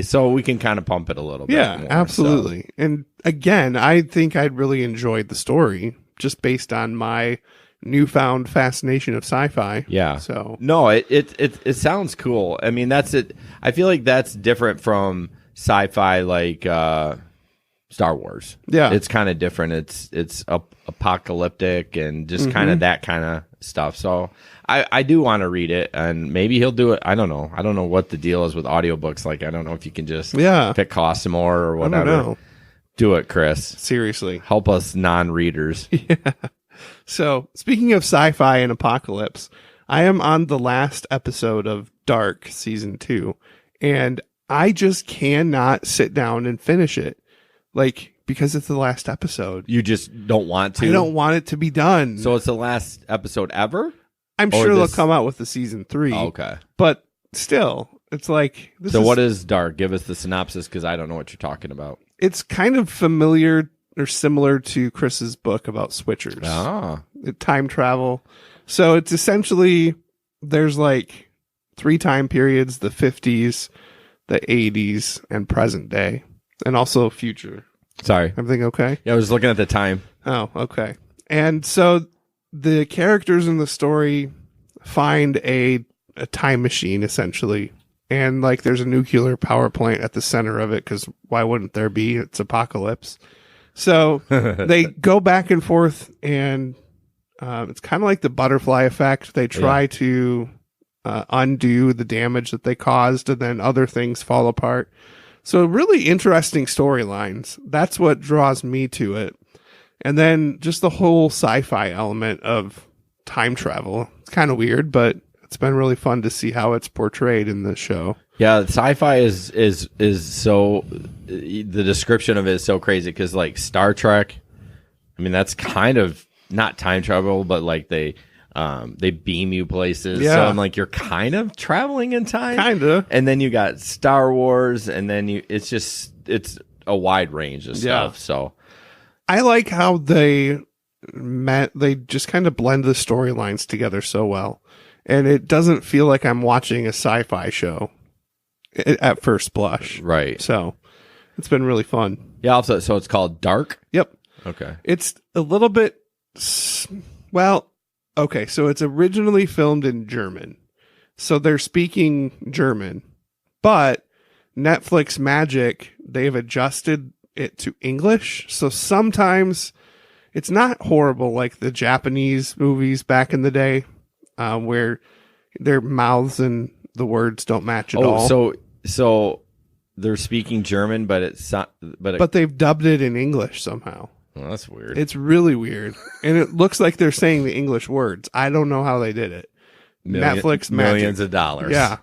Speaker 1: so we can kind of pump it a little bit.
Speaker 2: Yeah,
Speaker 1: more,
Speaker 2: absolutely.
Speaker 1: So.
Speaker 2: And again, I think I'd really enjoyed the story just based on my newfound fascination of sci-fi.
Speaker 1: Yeah.
Speaker 2: So
Speaker 1: no, it sounds cool. I mean, that's it. I feel like that's different from sci-fi, like Star Wars.
Speaker 2: Yeah,
Speaker 1: it's kind of different. It's apocalyptic and just kind of that kind of stuff. So I do want to read it, and maybe he'll do it. I don't know. I don't know what the deal is with audiobooks. Like I don't know if you can just if it costs more or whatever.
Speaker 2: I don't know.
Speaker 1: Do it, Chris.
Speaker 2: Seriously,
Speaker 1: help us non-readers.
Speaker 2: Yeah. So, speaking of sci-fi and apocalypse, I am on the last episode of Dark Season 2, and I just cannot sit down and finish it. Like, because it's the last episode.
Speaker 1: You just don't want to?
Speaker 2: I don't want it to be done.
Speaker 1: So, it's the last episode ever?
Speaker 2: I'm sure they'll come out with the Season 3.
Speaker 1: Oh, okay.
Speaker 2: But still, it's like...
Speaker 1: what is Dark? Give us the synopsis, because I don't know what you're talking about.
Speaker 2: It's kind of familiar or similar to Chris's book about switchers.
Speaker 1: Ah.
Speaker 2: Time travel. So it's essentially, there's like 3 time periods, the 50s, the 80s, and present day. And also future.
Speaker 1: Sorry.
Speaker 2: Everything okay?
Speaker 1: Yeah, I was looking at the time.
Speaker 2: Oh, okay. And so the characters in the story find a time machine, essentially. And like there's a nuclear power plant at the center of it, because why wouldn't there be? It's apocalypse. So they go back and forth, and it's kind of like the butterfly effect. They try to undo the damage that they caused, and then other things fall apart. So really interesting storylines. That's what draws me to it. And then just the whole sci-fi element of time travel. It's kind of weird, but it's been really fun to see how it's portrayed in the show.
Speaker 1: Yeah, sci-fi is so, the description of it is so crazy, because like Star Trek, I mean, that's kind of not time travel, but like they beam you places.
Speaker 2: Yeah.
Speaker 1: So I'm like, you're kind of traveling in time.
Speaker 2: Kind of.
Speaker 1: And then you got Star Wars, and then it's a wide range of stuff. So
Speaker 2: I like how they just kind of blend the storylines together so well. And it doesn't feel like I'm watching a sci-fi show at first blush.
Speaker 1: Right.
Speaker 2: So it's been really fun.
Speaker 1: Yeah. Also, so it's called Dark?
Speaker 2: Yep.
Speaker 1: Okay.
Speaker 2: It's a little bit, well, okay. So it's originally filmed in German. So they're speaking German. But Netflix magic, they've adjusted it to English. So sometimes it's not horrible like the Japanese movies back in the day. Where their mouths and the words don't match at all.
Speaker 1: So they're speaking German, but they've
Speaker 2: dubbed it in English somehow.
Speaker 1: Well, that's weird.
Speaker 2: It's really weird. And it looks like they're saying the English words. I don't know how they did it. Netflix
Speaker 1: millions
Speaker 2: magic.
Speaker 1: of dollars.
Speaker 2: Yeah.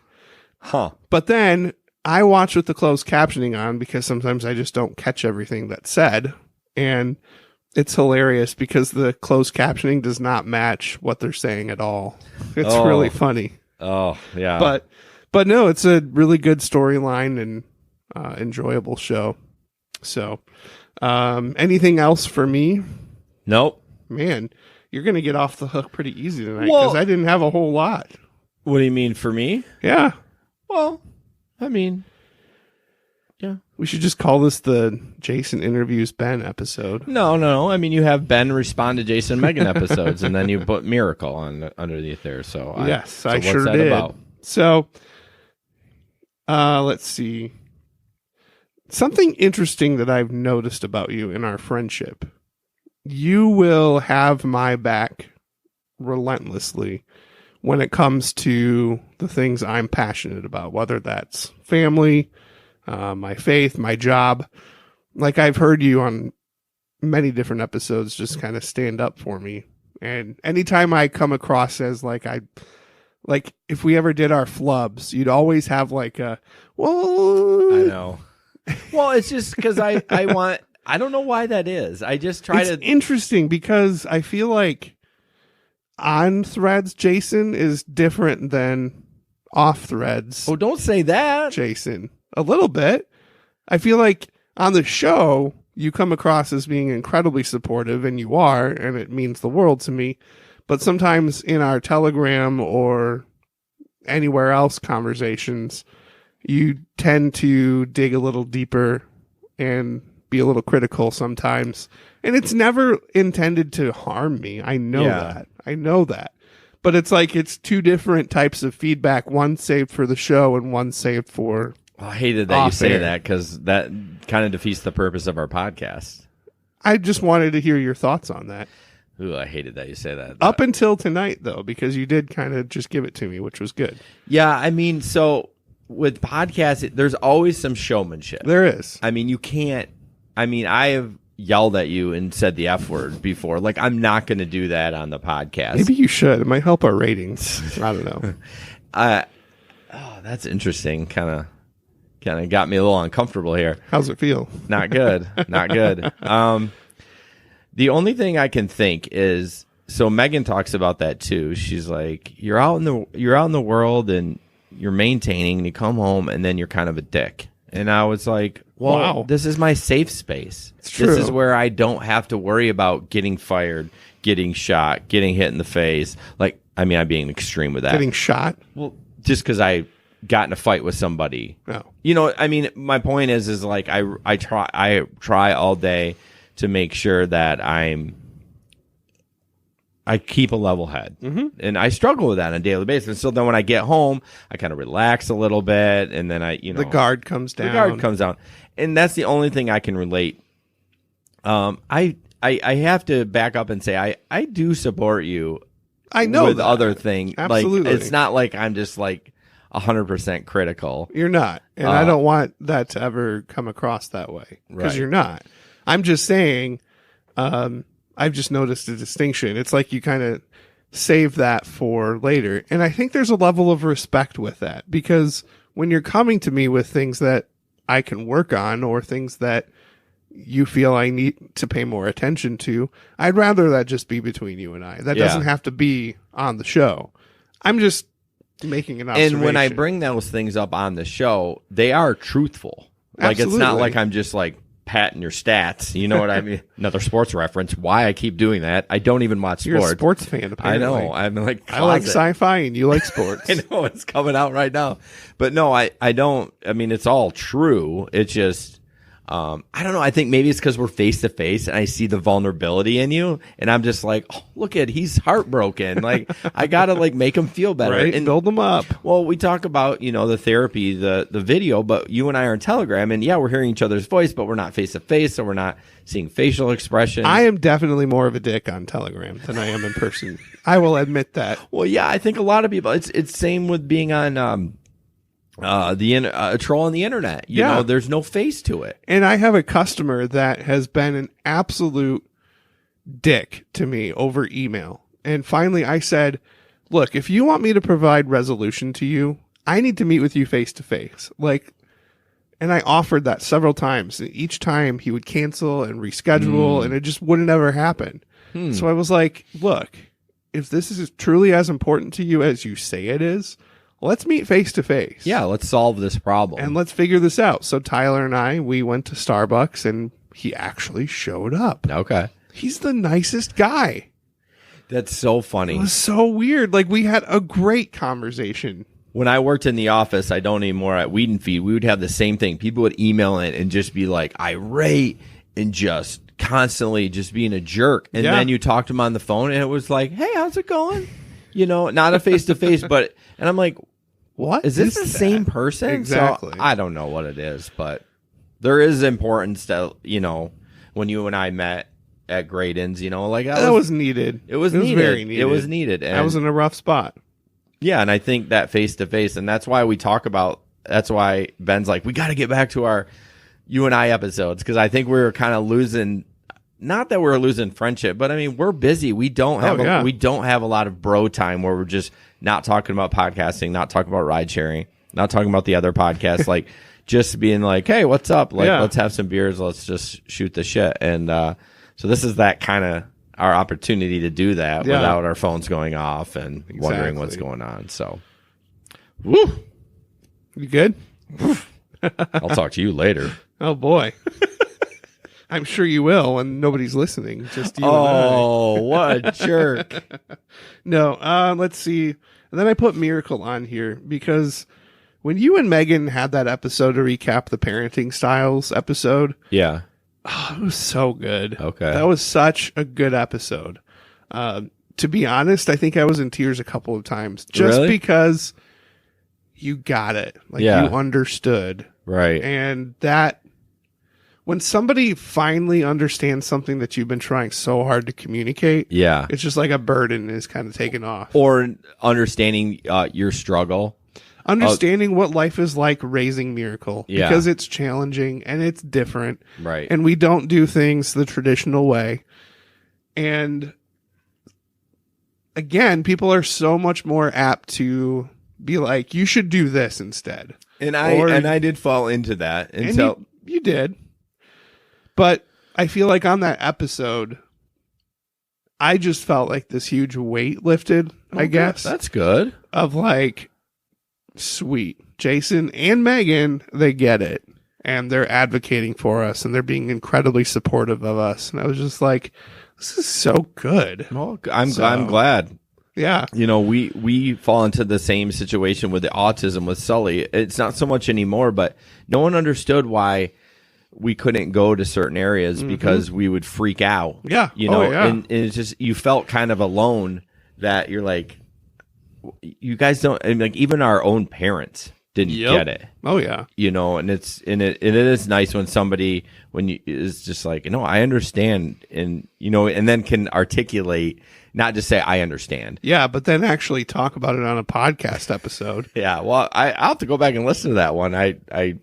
Speaker 1: Huh.
Speaker 2: But then I watch with the closed captioning on because sometimes I just don't catch everything that's said. And it's hilarious because the closed captioning does not match what they're saying at all. It's really funny.
Speaker 1: Oh, yeah.
Speaker 2: But no, it's a really good storyline and enjoyable show. So, anything else for me?
Speaker 1: Nope.
Speaker 2: Man, you're going to get off the hook pretty easy tonight because I didn't have a whole lot.
Speaker 1: What do you mean for me?
Speaker 2: Yeah.
Speaker 1: Well, I mean, yeah.
Speaker 2: We should just call this the Jason Interviews Ben episode.
Speaker 1: No. I mean, you have Ben respond to Jason and Megan episodes, and then you put Miracle on underneath there. So
Speaker 2: yes, I
Speaker 1: what's
Speaker 2: sure
Speaker 1: that
Speaker 2: did.
Speaker 1: About?
Speaker 2: So, let's see. Something interesting that I've noticed about you in our friendship. You will have my back relentlessly when it comes to the things I'm passionate about, whether that's family, my faith, my job. Like I've heard you on many different episodes just kind of stand up for me. And anytime I come across as like if we ever did our flubs, you'd always have like a, well,
Speaker 1: I know. Well, it's just because I don't know why that is. I just try
Speaker 2: it's interesting because I feel like on threads, Jason is different than off threads.
Speaker 1: Oh, don't say that.
Speaker 2: Jason. A little bit. I feel like on the show, you come across as being incredibly supportive, and you are, and it means the world to me. But sometimes in our Telegram or anywhere else conversations, you tend to dig a little deeper and be a little critical sometimes. And it's never intended to harm me. I know that. I know that. But it's like it's two different types of feedback. One saved for the show and one saved for
Speaker 1: I hated that you say that because that kind of defeats the purpose of our podcast.
Speaker 2: I just wanted to hear your thoughts on that.
Speaker 1: Ooh, I hated that you say that.
Speaker 2: Up until tonight, though, because you did kind of just give it to me, which was good.
Speaker 1: Yeah, I mean, so with podcasts, there's always some showmanship.
Speaker 2: There is.
Speaker 1: I mean, you can't. I mean, I have yelled at you and said the F word before. Like, I'm not going to do that on the podcast.
Speaker 2: Maybe you should. It might help our ratings. I don't know.
Speaker 1: That's interesting. Kind of got me a little uncomfortable here.
Speaker 2: How's it feel?
Speaker 1: Not good. Not good. The only thing I can think is, so Megan talks about that too. She's like, you're out in the world and you're maintaining, and you come home and then you're kind of a dick. And I was like, well,
Speaker 2: wow.
Speaker 1: This is my safe space.
Speaker 2: It's true.
Speaker 1: This is where I don't have to worry about getting fired, getting shot, getting hit in the face. Like, I mean, I'm being extreme with that.
Speaker 2: Getting shot?
Speaker 1: Well, just because I got in a fight with somebody.
Speaker 2: Oh.
Speaker 1: You know, I mean, my point is like I try all day to make sure that I keep a level head. Mm-hmm. And I struggle with that on a daily basis. So then when I get home, I kind of relax a little bit, and then the
Speaker 2: guard comes down.
Speaker 1: The guard comes down. And that's the only thing I can relate. I have to back up and say I do support you.
Speaker 2: I know
Speaker 1: with
Speaker 2: that.
Speaker 1: Other things.
Speaker 2: Absolutely.
Speaker 1: Like, it's not like I'm just like 100% critical.
Speaker 2: You're not. And I don't want that to ever come across that way. Because you're not. I'm just saying, I've just noticed a distinction. It's like you kind of save that for later. And I think there's a level of respect with that. Because when you're coming to me with things that I can work on or things that you feel I need to pay more attention to, I'd rather that just be between you and I. That doesn't have to be on the show. I'm just making an observation.
Speaker 1: And when I bring those things up on the show, they are truthful. Like,
Speaker 2: Absolutely.
Speaker 1: It's not like I'm just like patting your stats. You know what I mean? Another sports reference. Why I keep doing that. I don't even watch sports.
Speaker 2: You're a sports fan, apparently.
Speaker 1: I know. I'm like closet.
Speaker 2: I like sci-fi and you like sports.
Speaker 1: I know, it's coming out right now. But no, I don't. I mean, it's all true. It's just, I don't know. I think maybe it's because we're face to face and I see the vulnerability in you, and I'm just like, oh, look at, he's heartbroken. Like, I gotta like make him feel better,
Speaker 2: right? And build him up.
Speaker 1: Well, we talk about, the therapy, the video, but you and I are in Telegram, and we're hearing each other's voice, but we're not face to face, so we're not seeing facial expressions.
Speaker 2: I am definitely more of a dick on Telegram than I am in person. I will admit that.
Speaker 1: Well, yeah, I think a lot of people. It's same with being on a troll on the internet. You know, there's no face to it.
Speaker 2: And I have a customer that has been an absolute dick to me over email. And finally I said, look, if you want me to provide resolution to you, I need to meet with you face to face. Like, and I offered that several times. And each time he would cancel and reschedule and it just wouldn't ever happen. So I was like, look, if this is truly as important to you as you say it is, let's meet face to face.
Speaker 1: Yeah, let's solve this problem.
Speaker 2: And let's figure this out. So Tyler and we went to Starbucks and he actually showed up.
Speaker 1: Okay.
Speaker 2: He's the nicest guy.
Speaker 1: That's so funny.
Speaker 2: It was so weird. Like, we had a great conversation.
Speaker 1: When I worked in the office, I don't anymore at Weed and Feed, we would have the same thing. People would email in and just be like irate and just constantly just being a jerk. And then you talk to them on the phone and it was like, hey, how's it going? You know, not a face to face, but, and I'm like, what? Is this the same person?
Speaker 2: Exactly.
Speaker 1: So I don't know what it is, but there is importance to, you know, when you and I met at Graydon's, you know, like
Speaker 2: that was needed.
Speaker 1: It was needed.
Speaker 2: Very needed.
Speaker 1: It was needed. And
Speaker 2: I was in a rough spot.
Speaker 1: Yeah, and I think that face to face, and that's why we talk about. That's why Ben's like, we got to get back to our you and I episodes, because I think we were kind of losing. Not that we're losing friendship, but I mean we're busy. We don't have we don't have a lot of bro time where we're just not talking about podcasting, not talking about ride sharing, not talking about the other podcasts, like just being like, hey, what's up? Like, let's have some beers, let's just shoot the shit. And so this is that kind of our opportunity to do that without our phones going off and wondering what's going on. So, woo,
Speaker 2: you good?
Speaker 1: I'll talk to you later.
Speaker 2: Oh boy. I'm sure you will when nobody's listening. Just you and I.
Speaker 1: Oh, what a jerk.
Speaker 2: No, let's see. And then I put Miracle on here because when you and Megan had that episode to recap the parenting styles episode.
Speaker 1: Yeah.
Speaker 2: Oh, it was so good.
Speaker 1: Okay.
Speaker 2: That was such a good episode. To be honest, I think I was in tears a couple of times just because you got it. Like you understood.
Speaker 1: Right.
Speaker 2: And that when somebody finally understands something that you've been trying so hard to communicate, it's just like a burden is kind of taken off.
Speaker 1: Or understanding your struggle.
Speaker 2: Understanding what life is like raising Miracle. Because it's challenging and it's different.
Speaker 1: Right.
Speaker 2: And we don't do things the traditional way. And again, people are so much more apt to be like, you should do this instead.
Speaker 1: And I did fall into that. And so
Speaker 2: you did. But I feel like on that episode, I just felt like this huge weight lifted, I guess.
Speaker 1: That's good.
Speaker 2: Of like, sweet. Jason and Megan, they get it. And they're advocating for us. And they're being incredibly supportive of us. And I was just like, this is so good.
Speaker 1: Well, I'm glad.
Speaker 2: Yeah.
Speaker 1: You know, we fall into the same situation with the autism with Sully. It's not so much anymore, but no one understood why we couldn't go to certain areas because we would freak out.
Speaker 2: Yeah.
Speaker 1: You know, and it's just, you felt kind of alone that you're like, you guys don't, and like even our own parents didn't get it.
Speaker 2: Oh yeah.
Speaker 1: You know, and it is nice when somebody, is just like, you know, I understand, and, you know, and then can articulate, not just say, I understand.
Speaker 2: Yeah. But then actually talk about it on a podcast episode.
Speaker 1: Yeah. Well, I'll have to go back and listen to that one. I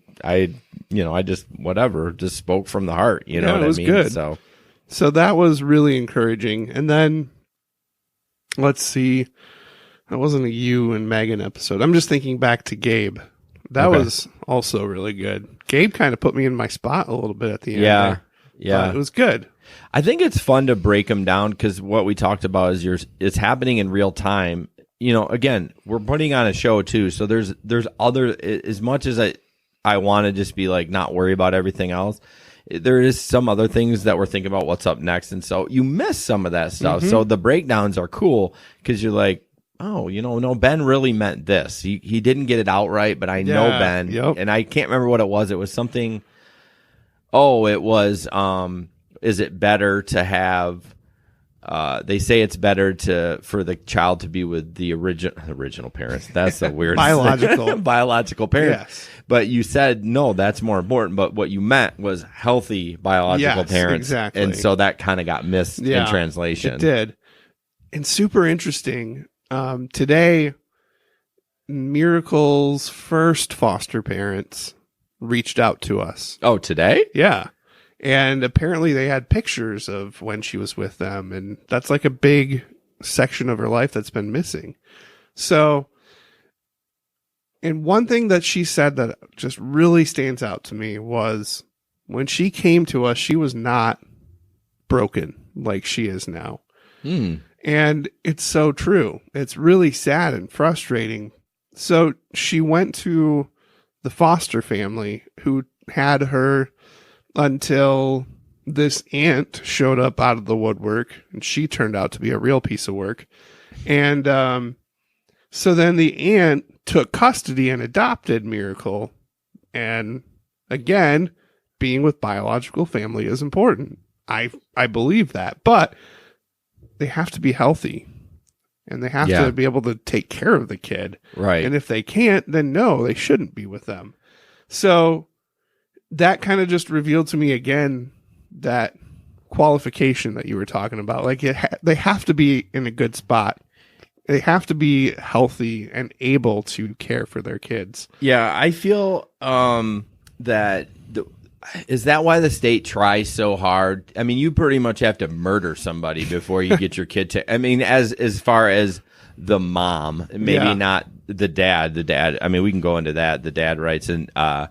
Speaker 1: you know, I just spoke from the heart, you know what I mean?
Speaker 2: Good.
Speaker 1: So
Speaker 2: that was really encouraging. And then let's see, that wasn't a you and Megan episode. I'm just thinking back to Gabe. That was also really good. Gabe kind of put me in my spot a little bit at the end.
Speaker 1: Yeah.
Speaker 2: But it was good.
Speaker 1: I think it's fun to break them down because what we talked about is it's happening in real time. You know, again, we're putting on a show too. So there's other, as much as I want to just be like, not worry about everything else, there is some other things that we're thinking about what's up next. And so you miss some of that stuff. So the breakdowns are cool because you're like, oh, you know, no, Ben really meant this. He didn't get it out right, but I know Ben.
Speaker 2: Yep.
Speaker 1: And I can't remember what it was. It was something. Oh, it was, is it better to have, they say it's better for the child to be with the original parents. That's the weird biological parents. Yes. But you said, no, that's more important. But what you meant was healthy biological parents.
Speaker 2: Exactly.
Speaker 1: And so that kind of got missed in translation.
Speaker 2: It did. And super interesting. Today, Miracle's first foster parents reached out to us.
Speaker 1: Oh, today?
Speaker 2: Yeah. And apparently they had pictures of when she was with them. And that's like a big section of her life that's been missing. So, and one thing that she said that just really stands out to me was when she came to us, she was not broken like she is now. And it's so true. It's really sad and frustrating. So she went to the foster family who had her until this aunt showed up out of the woodwork, and she turned out to be a real piece of work. And so then the aunt took custody and adopted Miracle. And again, being with biological family is important. I believe that, but they have to be healthy. And they have to be able to take care of the kid.
Speaker 1: Right.
Speaker 2: And if they can't, then no, they shouldn't be with them. So that kind of just revealed to me again that qualification that you were talking about. Like they have to be in a good spot. They have to be healthy and able to care for their kids.
Speaker 1: Yeah, I feel that is that why the state tries so hard? I mean, you pretty much have to murder somebody before you get your kid to. I mean, as far as the mom, maybe not the dad. The dad. I mean, we can go into that. The dad writes, and I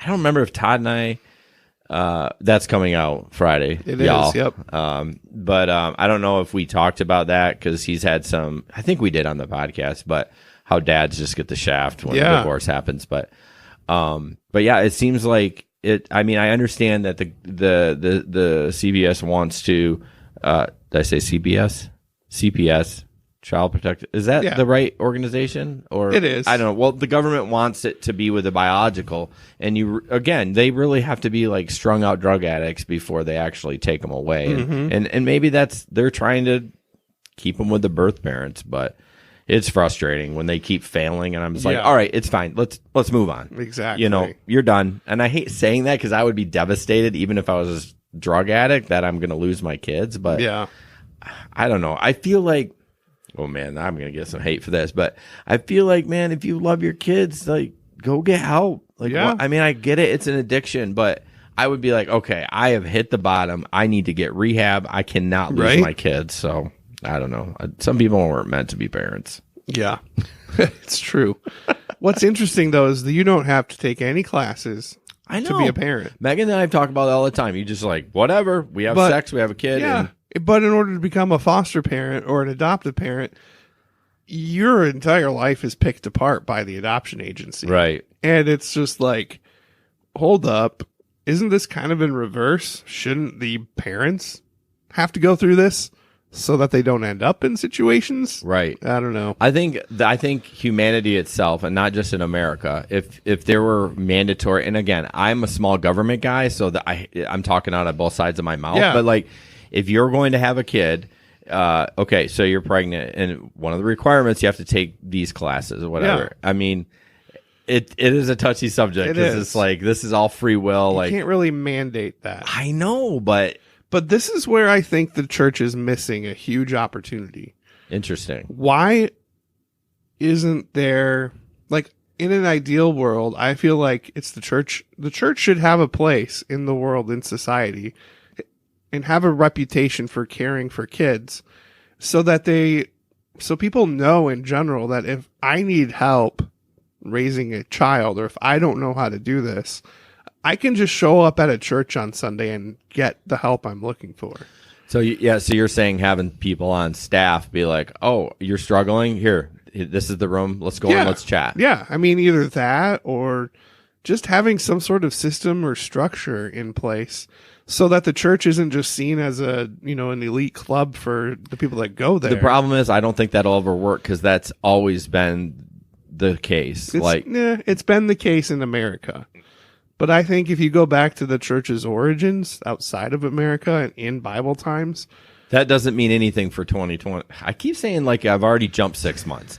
Speaker 1: don't remember if Todd and I. That's coming out Friday.
Speaker 2: It
Speaker 1: y'all.
Speaker 2: is. Yep.
Speaker 1: But I don't know if we talked about that because he's had some. I think we did on the podcast, but how dads just get the shaft when the divorce happens. But yeah, it seems like. I mean, I understand that the CBS wants to. Did I say CBS? CPS, Child Protective. Is that the right organization? Or
Speaker 2: it is.
Speaker 1: I don't know. Well, the government wants it to be with the biological, and they really have to be like strung out drug addicts before they actually take them away, and maybe they're trying to keep them with the birth parents, but. It's frustrating when they keep failing, and I'm just like, all right, it's fine. Let's move on.
Speaker 2: Exactly.
Speaker 1: You're done. And I hate saying that because I would be devastated even if I was a drug addict that I'm going to lose my kids. But I don't know. I feel like, oh man, I'm going to get some hate for this, but I feel like, man, if you love your kids, like go get help. Like, I mean, I get it. It's an addiction, but I would be like, okay, I have hit the bottom. I need to get rehab. I cannot lose my kids. So. I don't know. Some people weren't meant to be parents.
Speaker 2: Yeah, it's true. What's interesting, though, is that you don't have to take any classes to be a parent.
Speaker 1: Megan and I talk about it all the time. You just like, whatever. We have sex. We have a kid.
Speaker 2: Yeah, but in order to become a foster parent or an adoptive parent, your entire life is picked apart by the adoption agency.
Speaker 1: Right.
Speaker 2: And it's just like, hold up. Isn't this kind of in reverse? Shouldn't the parents have to go through this? So that they don't end up in situations,
Speaker 1: right? I
Speaker 2: don't know.
Speaker 1: I think humanity itself, and not just in America, if there were mandatory, and again, I'm a small government guy, so that I'm talking out of both sides of my mouth. Yeah. But like, if you're going to have a kid, okay, so you're pregnant, and one of the requirements you have to take these classes or whatever. Yeah. I mean, it is a touchy subject because it's like this is all free will.
Speaker 2: You can't really mandate that.
Speaker 1: I know, but.
Speaker 2: But this is where I think the church is missing a huge opportunity.
Speaker 1: Interesting.
Speaker 2: Why isn't there, like, in an ideal world, I feel like it's the church. The church should have a place in the world, in society, and have a reputation for caring for kids so people know in general that if I need help raising a child or if I don't know how to do this, I can just show up at a church on Sunday and get the help I'm looking for.
Speaker 1: So so you're saying having people on staff be like, oh, you're struggling? Here, this is the room. Let's go and let's chat.
Speaker 2: Yeah. I mean, either that or just having some sort of system or structure in place so that the church isn't just seen as an elite club for the people that go there.
Speaker 1: The problem is I don't think that'll ever work because that's always been the case.
Speaker 2: It's been the case in America. But I think if you go back to the church's origins outside of America and in Bible times,
Speaker 1: that doesn't mean anything for 2020. I keep saying like I've already jumped 6 months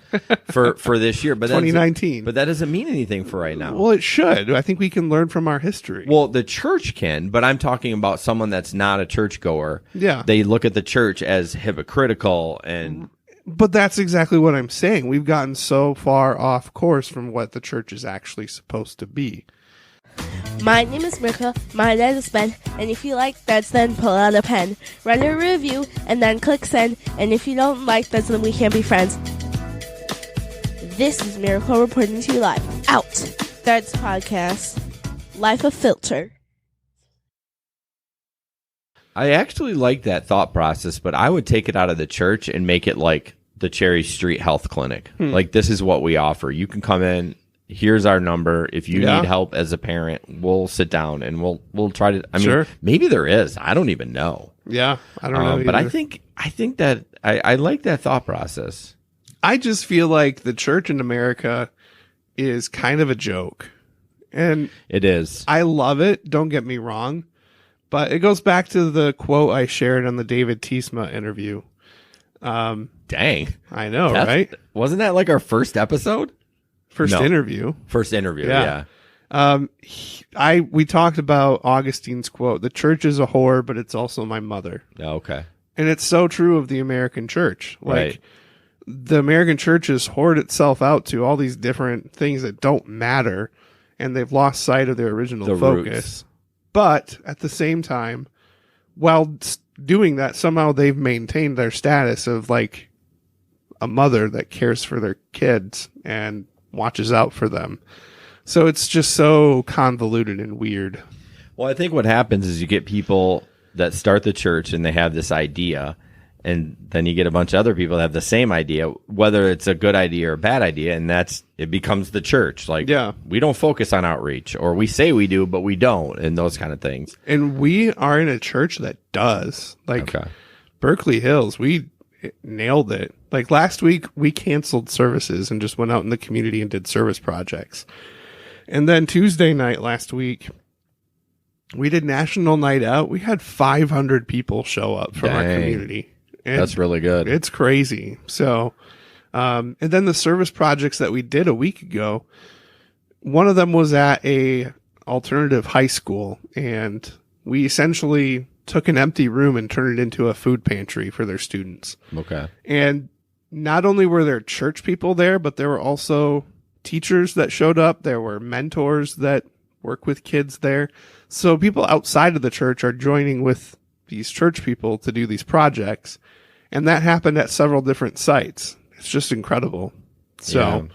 Speaker 1: for this year, but
Speaker 2: 2019.
Speaker 1: But that doesn't mean anything for right now.
Speaker 2: Well, it should. I think we can learn from our history.
Speaker 1: Well, the church can, but I'm talking about someone that's not a churchgoer.
Speaker 2: Yeah,
Speaker 1: they look at the church as hypocritical and.
Speaker 2: But that's exactly what I'm saying. We've gotten so far off course from what the church is actually supposed to be.
Speaker 3: My name is Mirka, my dad is Ben, and if you like That's then pull out a pen, write a review, and then click send, and if you don't like That's then we can't be friends. This is Miracle reporting to you live. Out! That's podcast. Life of Filter.
Speaker 1: I actually like that thought process, but I would take it out of the church and make it like the Cherry Street Health Clinic. Like, this is what we offer. You can come in. Here's our number. If you need help as a parent, we'll sit down and we'll try to. I mean, maybe there is. I don't even know.
Speaker 2: Yeah, I don't know.
Speaker 1: But I think that I like that thought process.
Speaker 2: I just feel like the church in America is kind of a joke, and
Speaker 1: it is.
Speaker 2: I love it. Don't get me wrong. But it goes back to the quote I shared on the David Tiesma interview.
Speaker 1: Dang.
Speaker 2: I know, right?
Speaker 1: Wasn't that like our first episode?
Speaker 2: First interview,
Speaker 1: yeah.
Speaker 2: We talked about Augustine's quote, "The church is a whore, but it's also my mother."
Speaker 1: Oh, okay.
Speaker 2: And it's so true of the American church. Like, the American church has whored itself out to all these different things that don't matter, and they've lost sight of their original focus. Roots. But at the same time, while doing that, somehow they've maintained their status of like a mother that cares for their kids and watches out for them. So it's just so convoluted and weird.
Speaker 1: Well, I think what happens is you get people that start the church and they have this idea, and then you get a bunch of other people that have the same idea, whether it's a good idea or a bad idea, and it becomes the church. Like, we don't focus on outreach, or we say we do, but we don't, and those kind of things.
Speaker 2: And we are in a church that does. Like, Berkeley Hills, we nailed it. Like, last week, we canceled services and just went out in the community and did service projects. And then Tuesday night last week, we did National Night Out. We had 500 people show up from our community. And
Speaker 1: that's really good.
Speaker 2: It's crazy. So, and then the service projects that we did a week ago, one of them was at a alternative high school, and we essentially took an empty room and turned it into a food pantry for their students.
Speaker 1: Okay.
Speaker 2: And not only were there church people there, but there were also teachers that showed up. There were mentors that work with kids there. So people outside of the church are joining with these church people to do these projects. And that happened at several different sites. It's just incredible. So,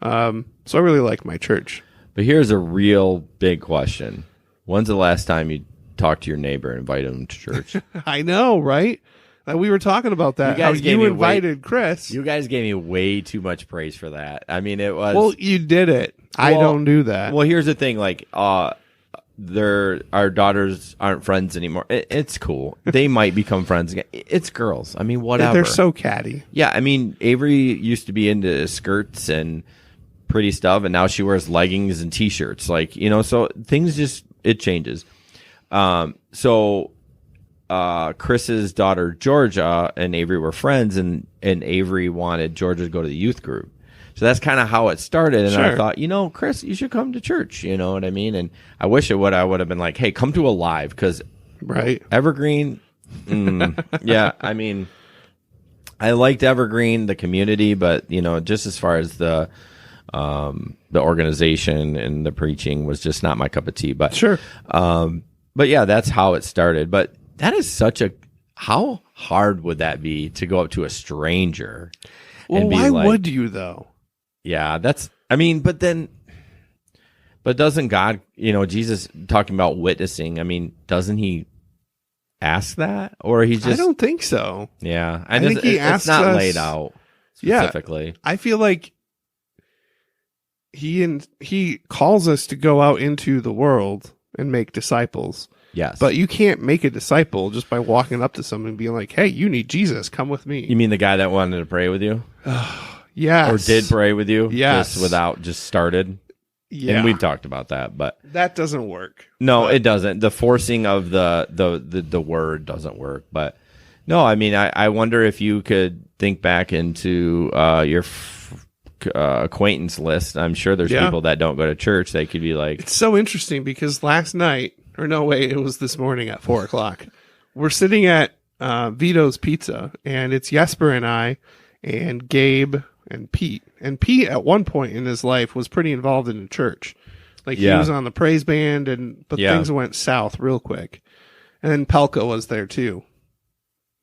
Speaker 2: so I really like my church.
Speaker 1: But here's a real big question. When's the last time you talked to your neighbor and invited him to church?
Speaker 2: I know, right? We were talking about that. You invited Chris.
Speaker 1: You guys gave me way too much praise for that. I mean, it was...
Speaker 2: Well, you did it. I don't do that.
Speaker 1: Well, here's the thing. Like, our daughters aren't friends anymore. It's cool. They might become friends again. It's girls. I mean, whatever.
Speaker 2: They're so catty.
Speaker 1: Yeah, I mean, Avery used to be into skirts and pretty stuff, and now she wears leggings and T-shirts. Like, you know, so things just, it changes. Chris's daughter, Georgia, and Avery were friends, and Avery wanted Georgia to go to the youth group. So that's kind of how it started. And I thought, you know, Chris, you should come to church. You know what I mean? And I wish I would have been like, hey, come to a live, because Evergreen, yeah, I mean, I liked Evergreen, the community, but, you know, just as far as the organization and the preaching was just not my cup of tea. But but yeah, that's how it started. But that is how hard would that be to go up to a stranger?
Speaker 2: Well,
Speaker 1: and be
Speaker 2: why
Speaker 1: like,
Speaker 2: would you though?
Speaker 1: Yeah, but doesn't God, you know, Jesus talking about witnessing, I mean, doesn't he ask that? Or he just...
Speaker 2: I don't think so.
Speaker 1: Yeah.
Speaker 2: I think he asks
Speaker 1: it's not
Speaker 2: us,
Speaker 1: laid out specifically.
Speaker 2: Yeah, I feel like he calls us to go out into the world and make disciples.
Speaker 1: Yes.
Speaker 2: But you can't make a disciple just by walking up to someone and being like, hey, you need Jesus, come with me.
Speaker 1: You mean the guy that wanted to pray with you?
Speaker 2: Yes.
Speaker 1: Or did pray with you?
Speaker 2: Yes.
Speaker 1: Just started?
Speaker 2: Yeah.
Speaker 1: And we've talked about that, but
Speaker 2: that doesn't work.
Speaker 1: No, it doesn't. The forcing of the word doesn't work. But no, I mean, I wonder if you could think back into your acquaintance list. I'm sure there's people that don't go to church. They could be like...
Speaker 2: It's so interesting because last night, or no, wait, it was this morning at 4:00. We're sitting at Vito's Pizza, and it's Jesper and I, and Gabe and Pete. And Pete, at one point in his life, was pretty involved in the church. Like, he was on the praise band, but things went south real quick. And then Pelka was there, too.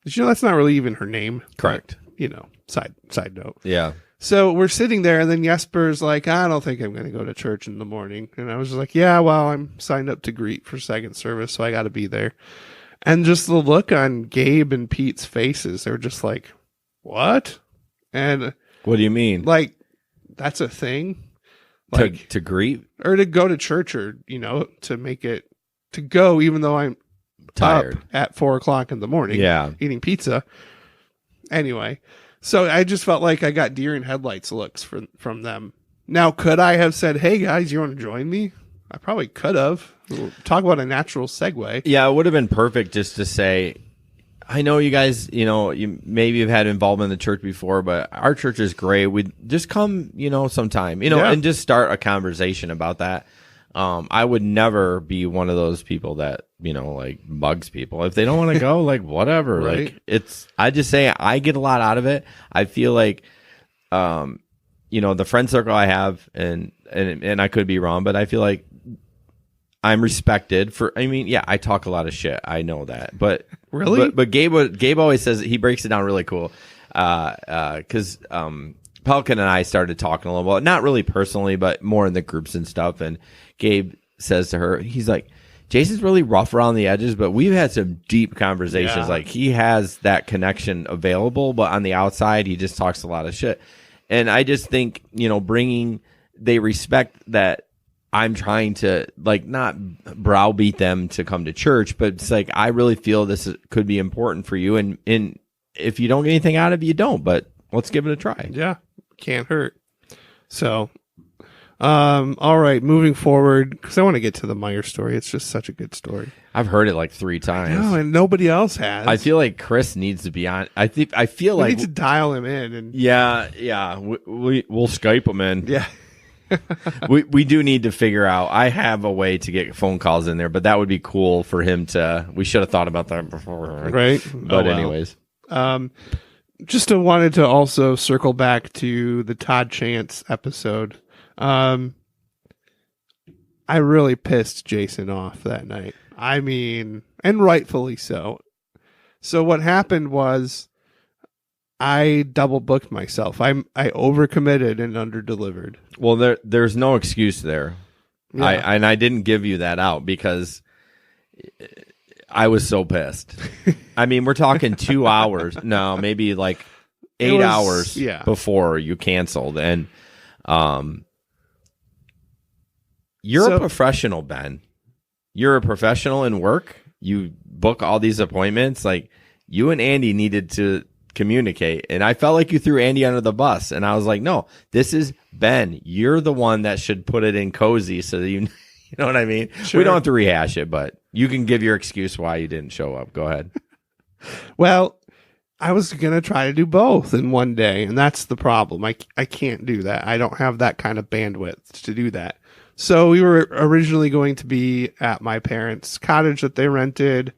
Speaker 2: Did you know that's not really even her name?
Speaker 1: Correct.
Speaker 2: But, side note.
Speaker 1: Yeah.
Speaker 2: So we're sitting there, and then Jesper's like, I don't think I'm going to go to church in the morning. And I was just like, yeah, well, I'm signed up to greet for second service, so I got to be there. And just the look on Gabe and Pete's faces, they're just like, what? And
Speaker 1: what do you mean?
Speaker 2: Like, that's a thing? Like,
Speaker 1: to greet?
Speaker 2: Or to go to church, or, to make it, to go even though I'm
Speaker 1: tired
Speaker 2: up at 4:00 in the morning eating pizza. Anyway, so I just felt like I got deer in headlights looks from them. Now, could I have said, hey guys, you want to join me? I probably could have. Talk about a natural segue.
Speaker 1: Yeah, it would have been perfect just to say, I know you guys, you maybe have had involvement in the church before, but our church is great. We just come, sometime, and just start a conversation about that. I would never be one of those people that, like bugs people. If they don't want to go, like, whatever.
Speaker 2: Right.
Speaker 1: Like, I just say I get a lot out of it. I feel like, the friend circle I have, and I could be wrong, but I feel like I'm respected for, I talk a lot of shit. I know that, but
Speaker 2: really,
Speaker 1: but Gabe always says, he breaks it down really cool. Cause, Pelican and I started talking a little bit, not really personally, but more in the groups and stuff. And Gabe says to her, he's like, Jason's really rough around the edges, but we've had some deep conversations.
Speaker 2: Yeah.
Speaker 1: Like, he has that connection available, but on the outside, he just talks a lot of shit. And I just think, they respect that I'm trying to, like, not browbeat them to come to church, but it's like, I really feel could be important for you. And if you don't get anything out of it, you don't, but let's give it a try.
Speaker 2: Yeah. Can't hurt. So, all right, moving forward, because I want to get to the Meyer story. It's just such a good story.
Speaker 1: I've heard it like 3 times.
Speaker 2: No, and nobody else has.
Speaker 1: I feel like Chris needs to be on. I feel
Speaker 2: we
Speaker 1: like
Speaker 2: need to dial him in. And
Speaker 1: yeah. We'll Skype him in.
Speaker 2: Yeah.
Speaker 1: we do need to figure out. I have a way to get phone calls in there, but that would be cool for him to. We should have thought about that before,
Speaker 2: right?
Speaker 1: But anyways,
Speaker 2: just wanted to also circle back to the Todd Chance episode. I really pissed Jason off that night. And rightfully so. So what happened was I double booked myself. I overcommitted and underdelivered.
Speaker 1: Well, there's no excuse there.
Speaker 2: Yeah.
Speaker 1: I didn't give you that out because I was so pissed. We're talking 2 hours. No, maybe like 8 hours before you canceled. And you're a professional, Ben. You're a professional in work. You book all these appointments. Like, you and Andy needed to communicate. And I felt like you threw Andy under the bus. And I was like, no, this is Ben. You're the one that should put it in cozy so that you know what I mean? Sure. We don't have to rehash it, but you can give your excuse why you didn't show up. Go ahead.
Speaker 2: Well, I was going to try to do both in one day, and that's the problem. I can't do that. I don't have that kind of bandwidth to do that. So we were originally going to be at my parents' cottage that they rented,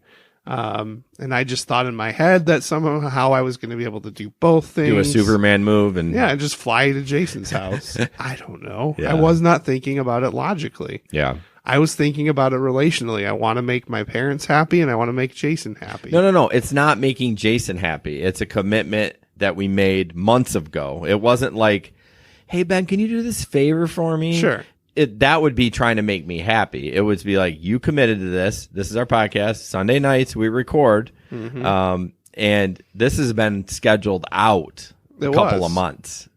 Speaker 2: and I just thought in my head that somehow I was going to be able to do both things.
Speaker 1: Do a Superman move and
Speaker 2: just fly to Jason's house. I don't know.
Speaker 1: Yeah.
Speaker 2: I was not thinking about it logically.
Speaker 1: Yeah.
Speaker 2: I was thinking about it relationally. I want to make my parents happy, and I want to make Jason happy.
Speaker 1: No. It's not making Jason happy. It's a commitment that we made months ago. It wasn't like, hey, Ben, can you do this favor for me?
Speaker 2: Sure.
Speaker 1: That would be trying to make me happy. It would be like, you committed to this. This is our podcast. Sunday nights we record. Mm-hmm. And this has been scheduled out a couple of months,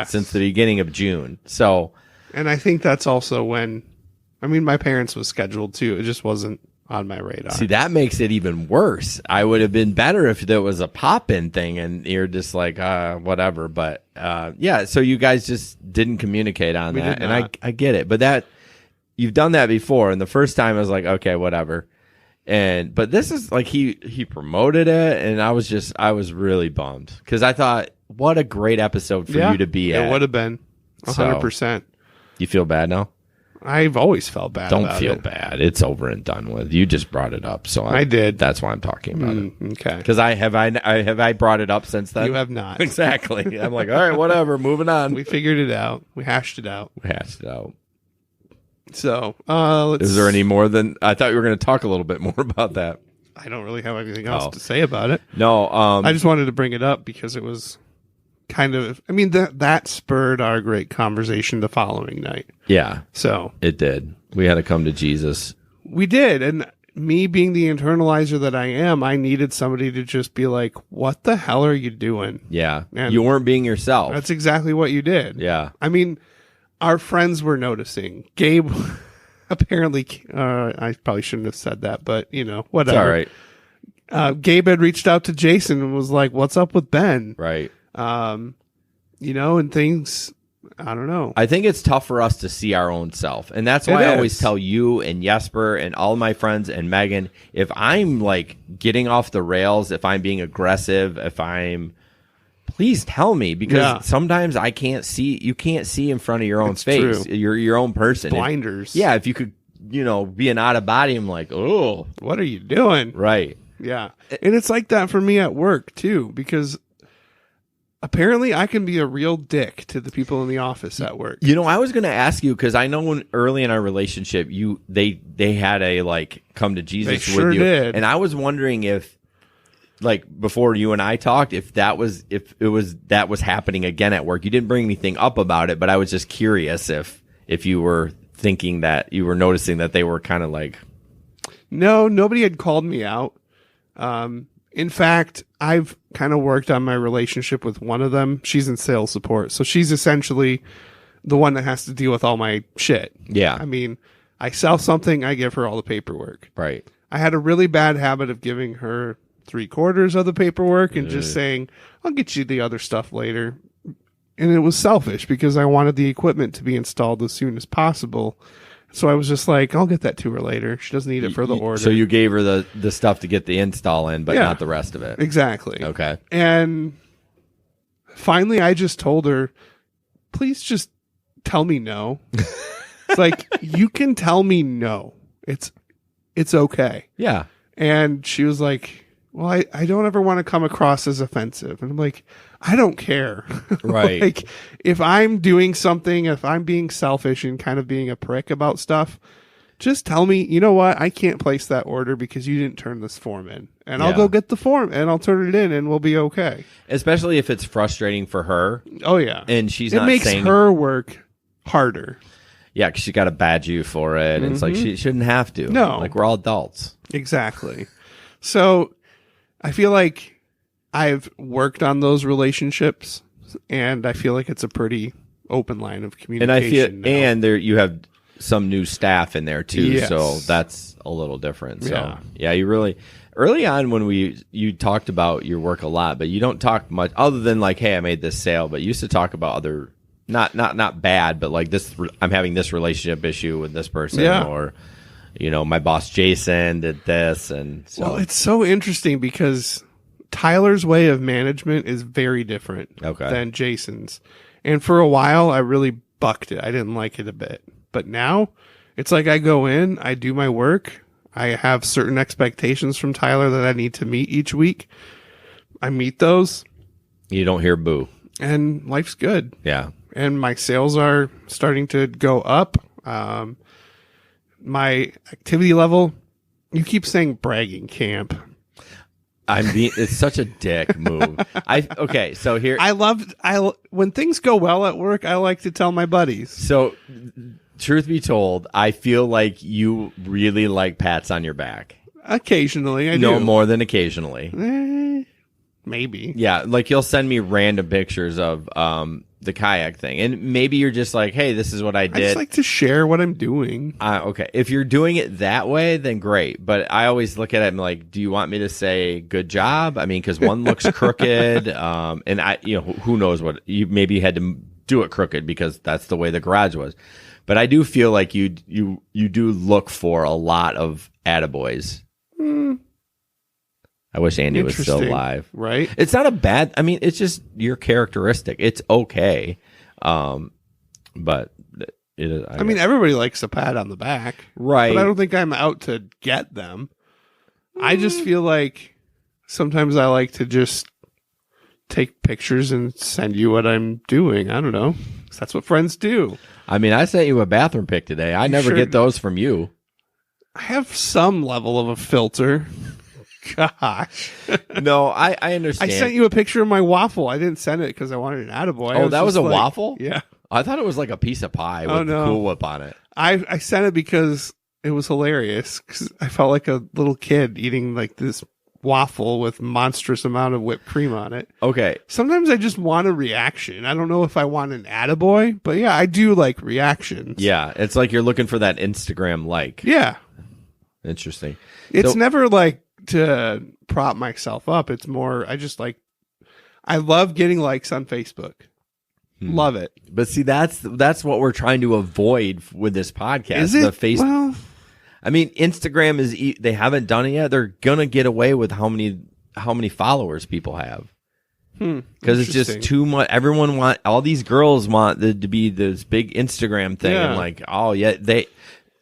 Speaker 1: since the beginning of June. So,
Speaker 2: and I think that's also when, my parents was scheduled too. It just wasn't on my radar.
Speaker 1: See, that makes it even worse. I would have been better if there was a pop-in thing and you're just like, whatever. But so you guys just didn't communicate on that. And I get it. But you've done that before. And the first time I was like, okay, whatever. But this is like he promoted it. And I was really bummed because I thought, what a great episode for you to be at.
Speaker 2: It would have been 100%.
Speaker 1: You feel bad now?
Speaker 2: I've always felt bad.
Speaker 1: Don't
Speaker 2: about
Speaker 1: feel
Speaker 2: it.
Speaker 1: bad. It's over and done with. You just brought it up, so
Speaker 2: I did.
Speaker 1: That's why I'm talking about it.
Speaker 2: Okay.
Speaker 1: Because I brought it up since then.
Speaker 2: You have not.
Speaker 1: Exactly. I'm like, all right, whatever. Moving on.
Speaker 2: We figured it out. We hashed it out. So,
Speaker 1: is there any more than I thought you were going to talk a little bit more about that?
Speaker 2: I don't really have anything else to say about it.
Speaker 1: No,
Speaker 2: I just wanted to bring it up because it was kind of, I mean, that spurred our great conversation the following night.
Speaker 1: Yeah.
Speaker 2: So
Speaker 1: it did. We had to come to Jesus.
Speaker 2: We did. And me being the internalizer that I am, I needed somebody to just be like, what the hell are you doing?
Speaker 1: Yeah.
Speaker 2: And
Speaker 1: you weren't being yourself.
Speaker 2: That's exactly what you did.
Speaker 1: Yeah.
Speaker 2: I mean, our friends were noticing. Gabe apparently, I probably shouldn't have said that, but whatever.
Speaker 1: It's all right.
Speaker 2: Gabe had reached out to Jason and was like, what's up with Ben?
Speaker 1: Right.
Speaker 2: And things, I don't know.
Speaker 1: I think it's tough for us to see our own self. And that's why I always tell you and Jesper and all my friends and Megan, if I'm like getting off the rails, if I'm being aggressive, please tell me, because sometimes you can't see in front of your own face.
Speaker 2: True.
Speaker 1: You're your own person.
Speaker 2: Blinders.
Speaker 1: Yeah. If you could, be an out of body, I'm like, oh,
Speaker 2: what are you doing?
Speaker 1: Right.
Speaker 2: Yeah. And it's like that for me at work too, because apparently I can be a real dick to the people in the office at work.
Speaker 1: I was going to ask you, because I know when early in our relationship, they had a come to Jesus
Speaker 2: they sure
Speaker 1: with you.
Speaker 2: Did.
Speaker 1: And I was wondering if, before you and I talked, if that was happening again at work. You didn't bring anything up about it, but I was just curious if you were thinking that you were noticing that they were kind of like.
Speaker 2: No, nobody had called me out. In fact, I've kind of worked on my relationship with one of them. She's in sales support. So she's essentially the one that has to deal with all my shit.
Speaker 1: Yeah.
Speaker 2: I mean, I sell something, I give her all the paperwork.
Speaker 1: Right.
Speaker 2: I had a really bad habit of giving her 3/4 of the paperwork and just saying, I'll get you the other stuff later. And it was selfish because I wanted the equipment to be installed as soon as possible. So I was just like, I'll get that to her later. She doesn't need it for the order.
Speaker 1: So you gave her the stuff to get the install in, but not the rest of it.
Speaker 2: Exactly.
Speaker 1: Okay.
Speaker 2: And finally, I just told her, please just tell me no. It's like, you can tell me no. It's okay.
Speaker 1: Yeah.
Speaker 2: And she was like, well, I don't ever want to come across as offensive. And I'm like, I don't care.
Speaker 1: Right.
Speaker 2: Like, if I'm doing something, if I'm being selfish and kind of being a prick about stuff, just tell me, you know what? I can't place that order because you didn't turn this form in. And I'll go get the form and I'll turn it in and we'll be okay.
Speaker 1: Especially if it's frustrating for her.
Speaker 2: Oh, yeah.
Speaker 1: And she's
Speaker 2: it
Speaker 1: not
Speaker 2: makes
Speaker 1: saying
Speaker 2: her work harder.
Speaker 1: Yeah, because she got to badge you for it. And it's like, she shouldn't have to.
Speaker 2: No.
Speaker 1: Like, we're all adults.
Speaker 2: Exactly. So I feel like I've worked on those relationships, and I feel like it's a pretty open line of communication.
Speaker 1: And I feel,
Speaker 2: now.
Speaker 1: and there you have some new staff in there too,
Speaker 2: Yes.
Speaker 1: so that's a little different. So
Speaker 2: Yeah.
Speaker 1: you really early on when you talked about your work a lot, but you don't talk much other than like, hey, I made this sale. But you used to talk about other not bad, but like this, I'm having this relationship issue with this person, or my boss Jason did this, and so.
Speaker 2: Well, it's so interesting because Tyler's way of management is very different than Jason's. And for a while, I really bucked it. I didn't like it a bit. But now, it's like I go in, I do my work. I have certain expectations from Tyler that I need to meet each week. I meet those.
Speaker 1: You don't hear boo.
Speaker 2: And life's good.
Speaker 1: Yeah.
Speaker 2: And my sales are starting to go up. My activity level, you keep saying bragging camp.
Speaker 1: It's such a dick move. So here
Speaker 2: when things go well at work, I like to tell my buddies.
Speaker 1: So truth be told, I feel like you really like pats on your back.
Speaker 2: Occasionally, I do.
Speaker 1: No more than occasionally.
Speaker 2: Maybe.
Speaker 1: Yeah, like you'll send me random pictures of the kayak thing, and maybe you're just like, hey, this is what I did.
Speaker 2: I just like to share what I'm doing.
Speaker 1: Okay, if you're doing it that way, then great. But I always look at it and like, do you want me to say good job? I mean, because one looks crooked, and who knows what maybe you had to do it crooked because that's the way the garage was. But I do feel like you do look for a lot of attaboys. I wish Andy was still alive.
Speaker 2: Right?
Speaker 1: It's not a bad. I mean, it's just your characteristic. It's okay, but It is,
Speaker 2: I mean, everybody likes a pat on the back.
Speaker 1: right.
Speaker 2: But I don't think I'm out to get them. I just feel like sometimes I like to just take pictures and send you what I'm doing. I don't know. 'Cause that's what friends do.
Speaker 1: I mean, I sent you a bathroom pic today. I never get those from you.
Speaker 2: I have some level of a filter. Gosh.
Speaker 1: No, I understand.
Speaker 2: I sent you a picture of my waffle. I didn't send it because I wanted an attaboy.
Speaker 1: Oh, that was a waffle?
Speaker 2: Yeah.
Speaker 1: I thought it was like a piece of pie with Cool Whip on it.
Speaker 2: I sent it because it was hilarious. 'Cause I felt like a little kid eating like this waffle with monstrous amount of whipped cream on it.
Speaker 1: Okay.
Speaker 2: Sometimes I just want a reaction. I don't know if I want an attaboy, but yeah, I do like reactions.
Speaker 1: Yeah, it's like you're looking for that Instagram like.
Speaker 2: Yeah.
Speaker 1: Interesting.
Speaker 2: It's
Speaker 1: So-
Speaker 2: never like to prop myself up. It's more, I love getting likes on Facebook. Love it.
Speaker 1: But see, that's what we're trying to avoid with this podcast.
Speaker 2: Is it?
Speaker 1: The
Speaker 2: Well,
Speaker 1: I mean, Instagram they haven't done it yet. They're gonna get away with how many followers people have. Because it's just too much. All these girls want to be this big Instagram thing.
Speaker 2: Yeah.
Speaker 1: And like, oh yeah,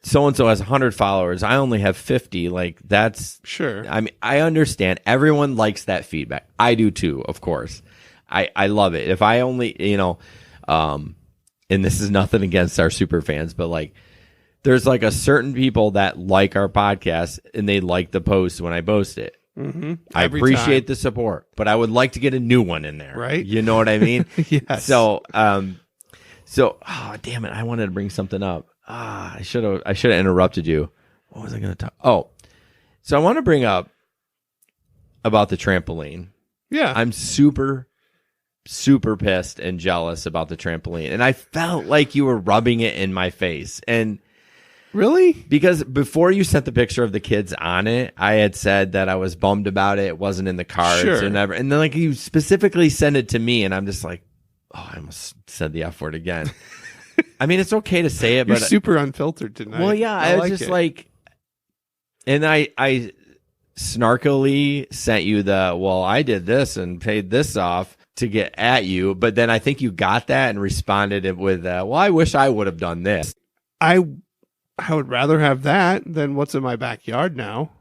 Speaker 1: so-and-so has 100 followers. I only have 50. Like that's
Speaker 2: sure.
Speaker 1: I mean, I understand. Everyone likes that feedback. I do too, of course. I love it. If I only, and this is nothing against our super fans, but like, there's like a certain people that like our podcast and they like the post when I post it.
Speaker 2: Mm-hmm.
Speaker 1: I appreciate the support, but I would like to get a new one in there.
Speaker 2: Right.
Speaker 1: You know what I mean?
Speaker 2: Yes.
Speaker 1: So, oh, damn it. I wanted to bring something up. I should have interrupted you. What was I going to talk? Oh, so I want to bring up about the trampoline.
Speaker 2: Yeah.
Speaker 1: I'm super pissed and jealous about the trampoline. And I felt like you were rubbing it in my face. And
Speaker 2: really?
Speaker 1: because before you sent the picture of the kids on it, I had said that I was bummed about it. It wasn't in the cards or never. And then like you specifically sent it to me and I'm just like, oh, I almost said the F word again. I mean, it's okay to say it,
Speaker 2: You're
Speaker 1: but
Speaker 2: super unfiltered tonight.
Speaker 1: well, yeah, I was
Speaker 2: like
Speaker 1: just
Speaker 2: it.
Speaker 1: like, and I snarkily sent you I did this and paid this off to get at you, but then I think you got that and responded it with, I wish I would have done this.
Speaker 2: I would rather have that than what's in my backyard now.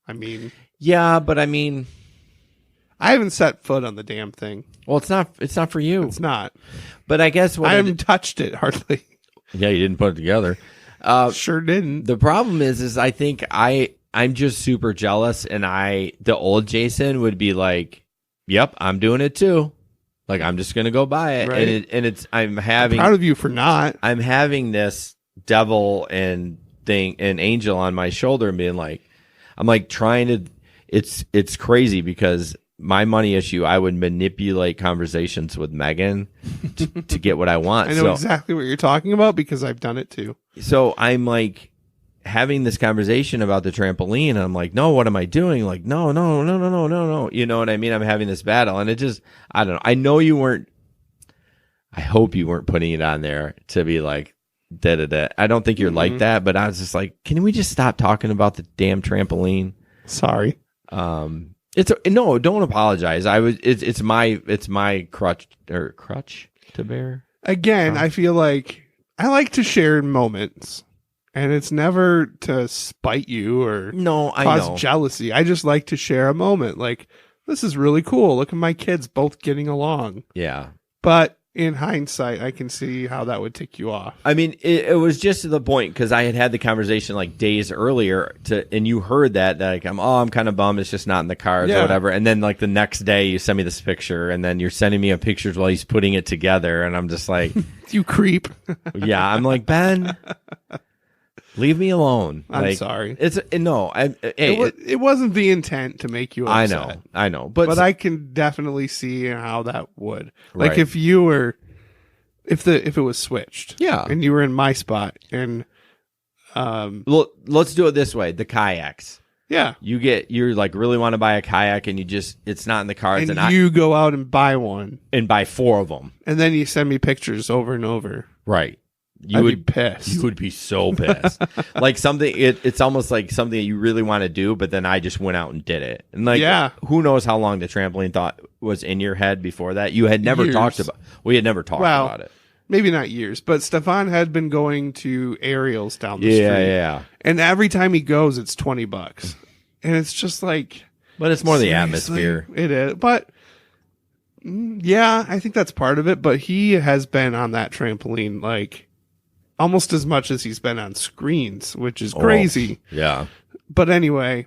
Speaker 2: I mean,
Speaker 1: Yeah, but I mean,
Speaker 2: I haven't set foot on the damn thing.
Speaker 1: well, it's not for you.
Speaker 2: It's not.
Speaker 1: But I guess
Speaker 2: I haven't touched it hardly.
Speaker 1: yeah, you didn't put it together.
Speaker 2: Sure didn't.
Speaker 1: The problem is I think I'm just super jealous, and the old Jason would be like, "Yep, I'm doing it too. Like I'm just gonna go buy it."
Speaker 2: Right.
Speaker 1: I'm
Speaker 2: proud of you for not.
Speaker 1: I'm having this devil and angel on my shoulder and being like, I'm like trying to. It's crazy because my money issue, I would manipulate conversations with Megan to get what I want.
Speaker 2: I know exactly what you're talking about because I've done it too.
Speaker 1: So I'm like having this conversation about the trampoline, and I'm like, no, what am I doing? Like, no. You know what I mean? I'm having this battle, and it just, I don't know. I know you weren't. I hope you weren't putting it on there to be like, da. I don't think you're like that, but I was just like, can we just stop talking about the damn trampoline?
Speaker 2: Sorry.
Speaker 1: No, don't apologize. It's my crutch to bear.
Speaker 2: Again, I feel like I like to share moments, and it's never to spite you or cause jealousy. I just like to share a moment. Like, this is really cool. Look at my kids both getting along.
Speaker 1: Yeah.
Speaker 2: But in hindsight, I can see how that would tick you off.
Speaker 1: I mean, it was just to the point because I had the conversation like days earlier and you heard that like I'm kind of bummed it's just not in the cards or whatever. And then like the next day you send me this picture and then you're sending me a picture while he's putting it together and I'm just like,
Speaker 2: you creep.
Speaker 1: Yeah, I'm like, Ben, leave me alone.
Speaker 2: I'm sorry.
Speaker 1: It
Speaker 2: wasn't the intent to make you upset.
Speaker 1: I know, but
Speaker 2: I can definitely see how that would. Like
Speaker 1: Right.
Speaker 2: if you were, if it was switched,
Speaker 1: Yeah.
Speaker 2: and you were in my spot, and
Speaker 1: let's do it this way: the kayaks.
Speaker 2: yeah,
Speaker 1: You're like really want to buy a kayak and it's not in the cards
Speaker 2: and you go out and buy one,
Speaker 1: and buy 4 of them.
Speaker 2: and then you send me pictures over and over.
Speaker 1: Right.
Speaker 2: I'd be pissed.
Speaker 1: You would be so pissed. Like something, it's almost like something that you really want to do, but then I just went out and did it. And like, who knows how long the trampoline thought was in your head before that? You had never
Speaker 2: Years.
Speaker 1: talked about. We had never talked about it.
Speaker 2: maybe not years, but Stefan had been going to Ariel's down the street.
Speaker 1: Yeah.
Speaker 2: And every time he goes, it's $20. And it's just like...
Speaker 1: But it's more the
Speaker 2: seriously?
Speaker 1: atmosphere.
Speaker 2: It is. But, yeah, I think that's part of it. But he has been on that trampoline, like, almost as much as he's been on screens, which is crazy.
Speaker 1: Yeah.
Speaker 2: But anyway,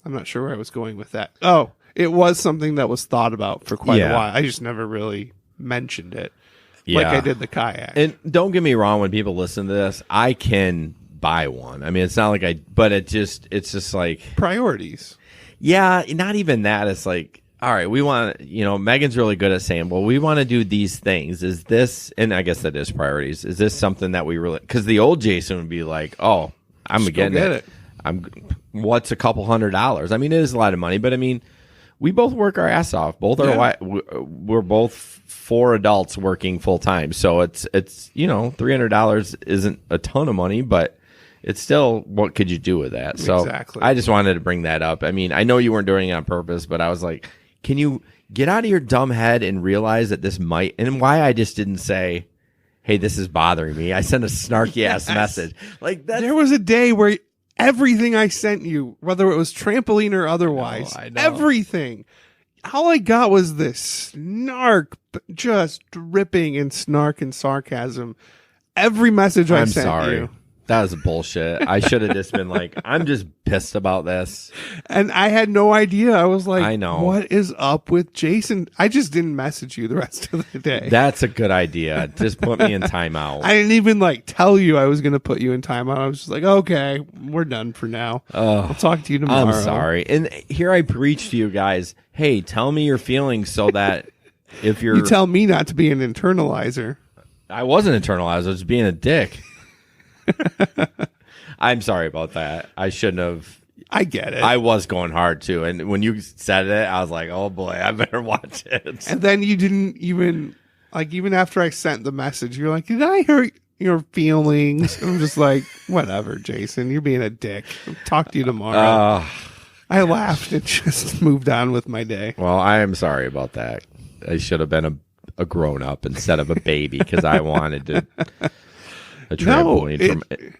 Speaker 2: I'm not sure where I was going with that. Oh, it was something that was thought about for quite a while. I just never really mentioned it.
Speaker 1: Yeah.
Speaker 2: Like I did the kayak.
Speaker 1: And don't get me wrong, when people listen to this, I can buy one. I mean, it's not like but it's just like
Speaker 2: priorities.
Speaker 1: Yeah, not even that. It's like, all right, we want, Megan's really good at saying, well, we want to do these things. Is this, and I guess that is priorities. Is this something that we really, because the old Jason would be like, oh, I'm getting it. What's a couple $100? I mean, it is a lot of money, but I mean, we both work our ass off. Both are we're both 4 adults working full time. So it's $300 isn't a ton of money, but it's still, what could you do with that? So
Speaker 2: exactly.
Speaker 1: I just wanted to bring that up. I mean, I know you weren't doing it on purpose, but I was like, can you get out of your dumb head and realize that this might, and why I just didn't say, hey, this is bothering me. I sent a snarky ass message. Like that.
Speaker 2: There was a day where everything I sent you, whether it was trampoline or otherwise,
Speaker 1: I know.
Speaker 2: everything, all I got was this snark, just dripping in snark and sarcasm. Every message I sent you.
Speaker 1: That was bullshit. I should have just been like, I'm just pissed about this.
Speaker 2: And I had no idea. I was like,
Speaker 1: I know.
Speaker 2: What is up with Jason? I just didn't message you the rest of the day.
Speaker 1: That's a good idea. Just put me in timeout.
Speaker 2: I didn't even tell you I was going to put you in timeout. I was just like, okay, we're done for now. I'll talk to you tomorrow.
Speaker 1: I'm sorry. And here I preach to you guys, hey, tell me your feelings so that if you're...
Speaker 2: You tell me not to be an internalizer.
Speaker 1: I wasn't internalized. I was being a dick. I'm sorry about that. I shouldn't have.
Speaker 2: I get it.
Speaker 1: I was going hard too, and when you said it, I was like, "Oh boy, I better watch it."
Speaker 2: And then you didn't even after I sent the message, you're like, "Did I hurt your feelings?" I'm just like, "Whatever, Jason. You're being a dick. I'll talk to you tomorrow." I laughed and just moved on with my day.
Speaker 1: Well, I am sorry about that. I should have been a grown up instead of a baby because I wanted to.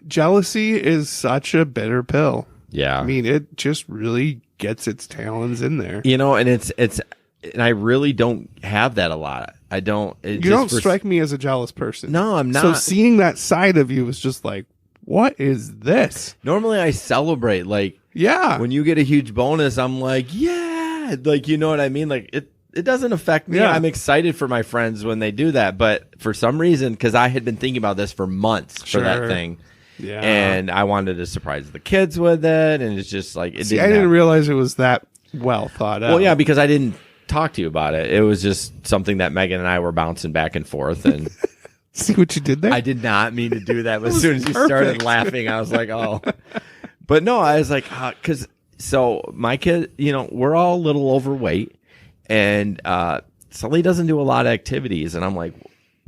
Speaker 2: Jealousy is such a bitter pill.
Speaker 1: Yeah.
Speaker 2: I mean, it just really gets its talons in there.
Speaker 1: And I really don't have that a lot. I don't.
Speaker 2: You don't strike me as a jealous person.
Speaker 1: No, I'm not.
Speaker 2: So seeing that side of you was just like, what is this?
Speaker 1: Normally I celebrate. Like,
Speaker 2: yeah.
Speaker 1: When you get a huge bonus, I'm like, yeah. Like, you know what I mean? Like, it doesn't affect me. Yeah. I'm excited for my friends when they do that. But for some reason, because I had been thinking about this for months for that thing.
Speaker 2: Yeah.
Speaker 1: And I wanted to surprise the kids with it. And it's just like, I
Speaker 2: didn't realize it was that well thought out.
Speaker 1: Well, yeah, because I didn't talk to you about it. It was just something that Megan and I were bouncing back and forth. And
Speaker 2: see what you did there?
Speaker 1: I did not mean to do that. But as soon as you started laughing, I was like, oh. But no, I was like, because so my kid, we're all a little overweight. And Sully doesn't do a lot of activities, and I'm like,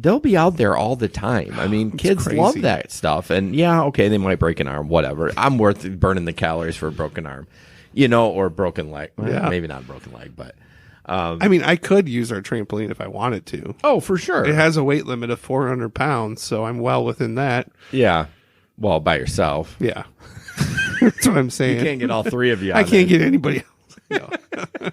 Speaker 1: they'll be out there all the time. I mean, kids love that stuff, and yeah, okay, they might break an arm, whatever. I'm worth burning the calories for a broken arm, or broken leg. Well, maybe not a broken leg, but
Speaker 2: I mean, I could use our trampoline if I wanted to.
Speaker 1: Oh, for sure.
Speaker 2: It has a weight limit of 400 pounds, so I'm well within that.
Speaker 1: Yeah, well, by yourself.
Speaker 2: Yeah, that's what I'm saying.
Speaker 1: You can't get all three of you.
Speaker 2: I can't get anybody else. No.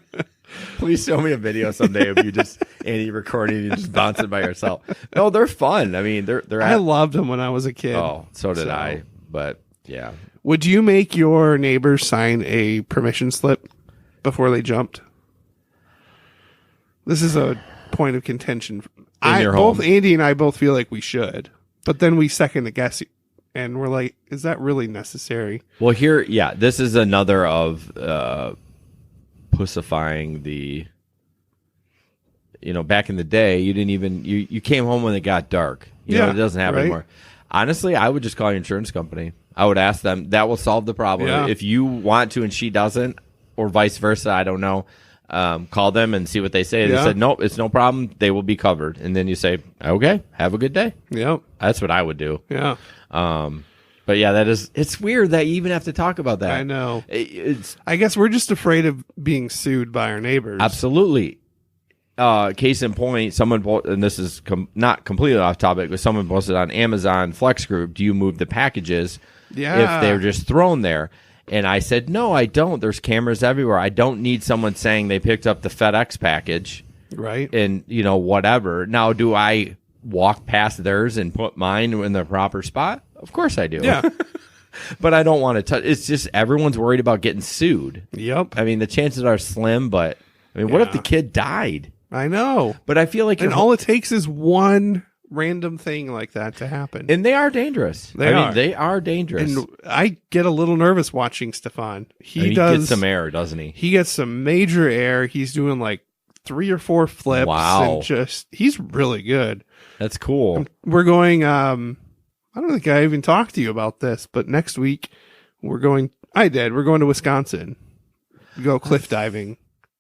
Speaker 1: Please show me a video someday of you just Andy recording and just bouncing by yourself. No, they're fun. I mean, they're.
Speaker 2: I loved them when I was a kid.
Speaker 1: Oh, so did I. But yeah.
Speaker 2: Would you make your neighbors sign a permission slip before they jumped? This is a point of contention. Both Andy and I both feel like we should, but then we second guess, and we're like, is that really necessary?
Speaker 1: Well, this is another of. Pussifying the back in the day you didn't even you came home when it got dark. It doesn't happen anymore. Honestly, I would just call your insurance company. I would ask them. That will solve the problem. If you want to and she doesn't, or vice versa, I don't know, call them and see what they say. They said nope, it's no problem, they will be covered. And then you say, okay, have a good day.
Speaker 2: Yep,
Speaker 1: that's what I would do. But yeah, it's weird that you even have to talk about that.
Speaker 2: I know. I guess we're just afraid of being sued by our neighbors.
Speaker 1: Absolutely. case in point, and this is not completely off topic, but someone posted on Amazon Flex Group, do you move the packages if they're just thrown there? And I said, no, I don't. There's cameras everywhere. I don't need someone saying they picked up the FedEx package.
Speaker 2: Right.
Speaker 1: And, whatever. Now, do I walk past theirs and put mine in the proper spot? Of course I do.
Speaker 2: Yeah.
Speaker 1: But I don't want to touch. It's just everyone's worried about getting sued.
Speaker 2: Yep.
Speaker 1: I mean, the chances are slim, but what if the kid died?
Speaker 2: I know.
Speaker 1: But I feel like
Speaker 2: all it takes is one random thing like that to happen.
Speaker 1: And they are dangerous. They are dangerous.
Speaker 2: And I get a little nervous watching Stefan. He
Speaker 1: gets some air, doesn't he?
Speaker 2: He gets some major air. He's doing like 3 or 4 flips.
Speaker 1: Wow.
Speaker 2: And he's really good.
Speaker 1: That's cool.
Speaker 2: And we're going, I don't think I even talked to you about this, but next week we're going to Wisconsin. We go cliff diving.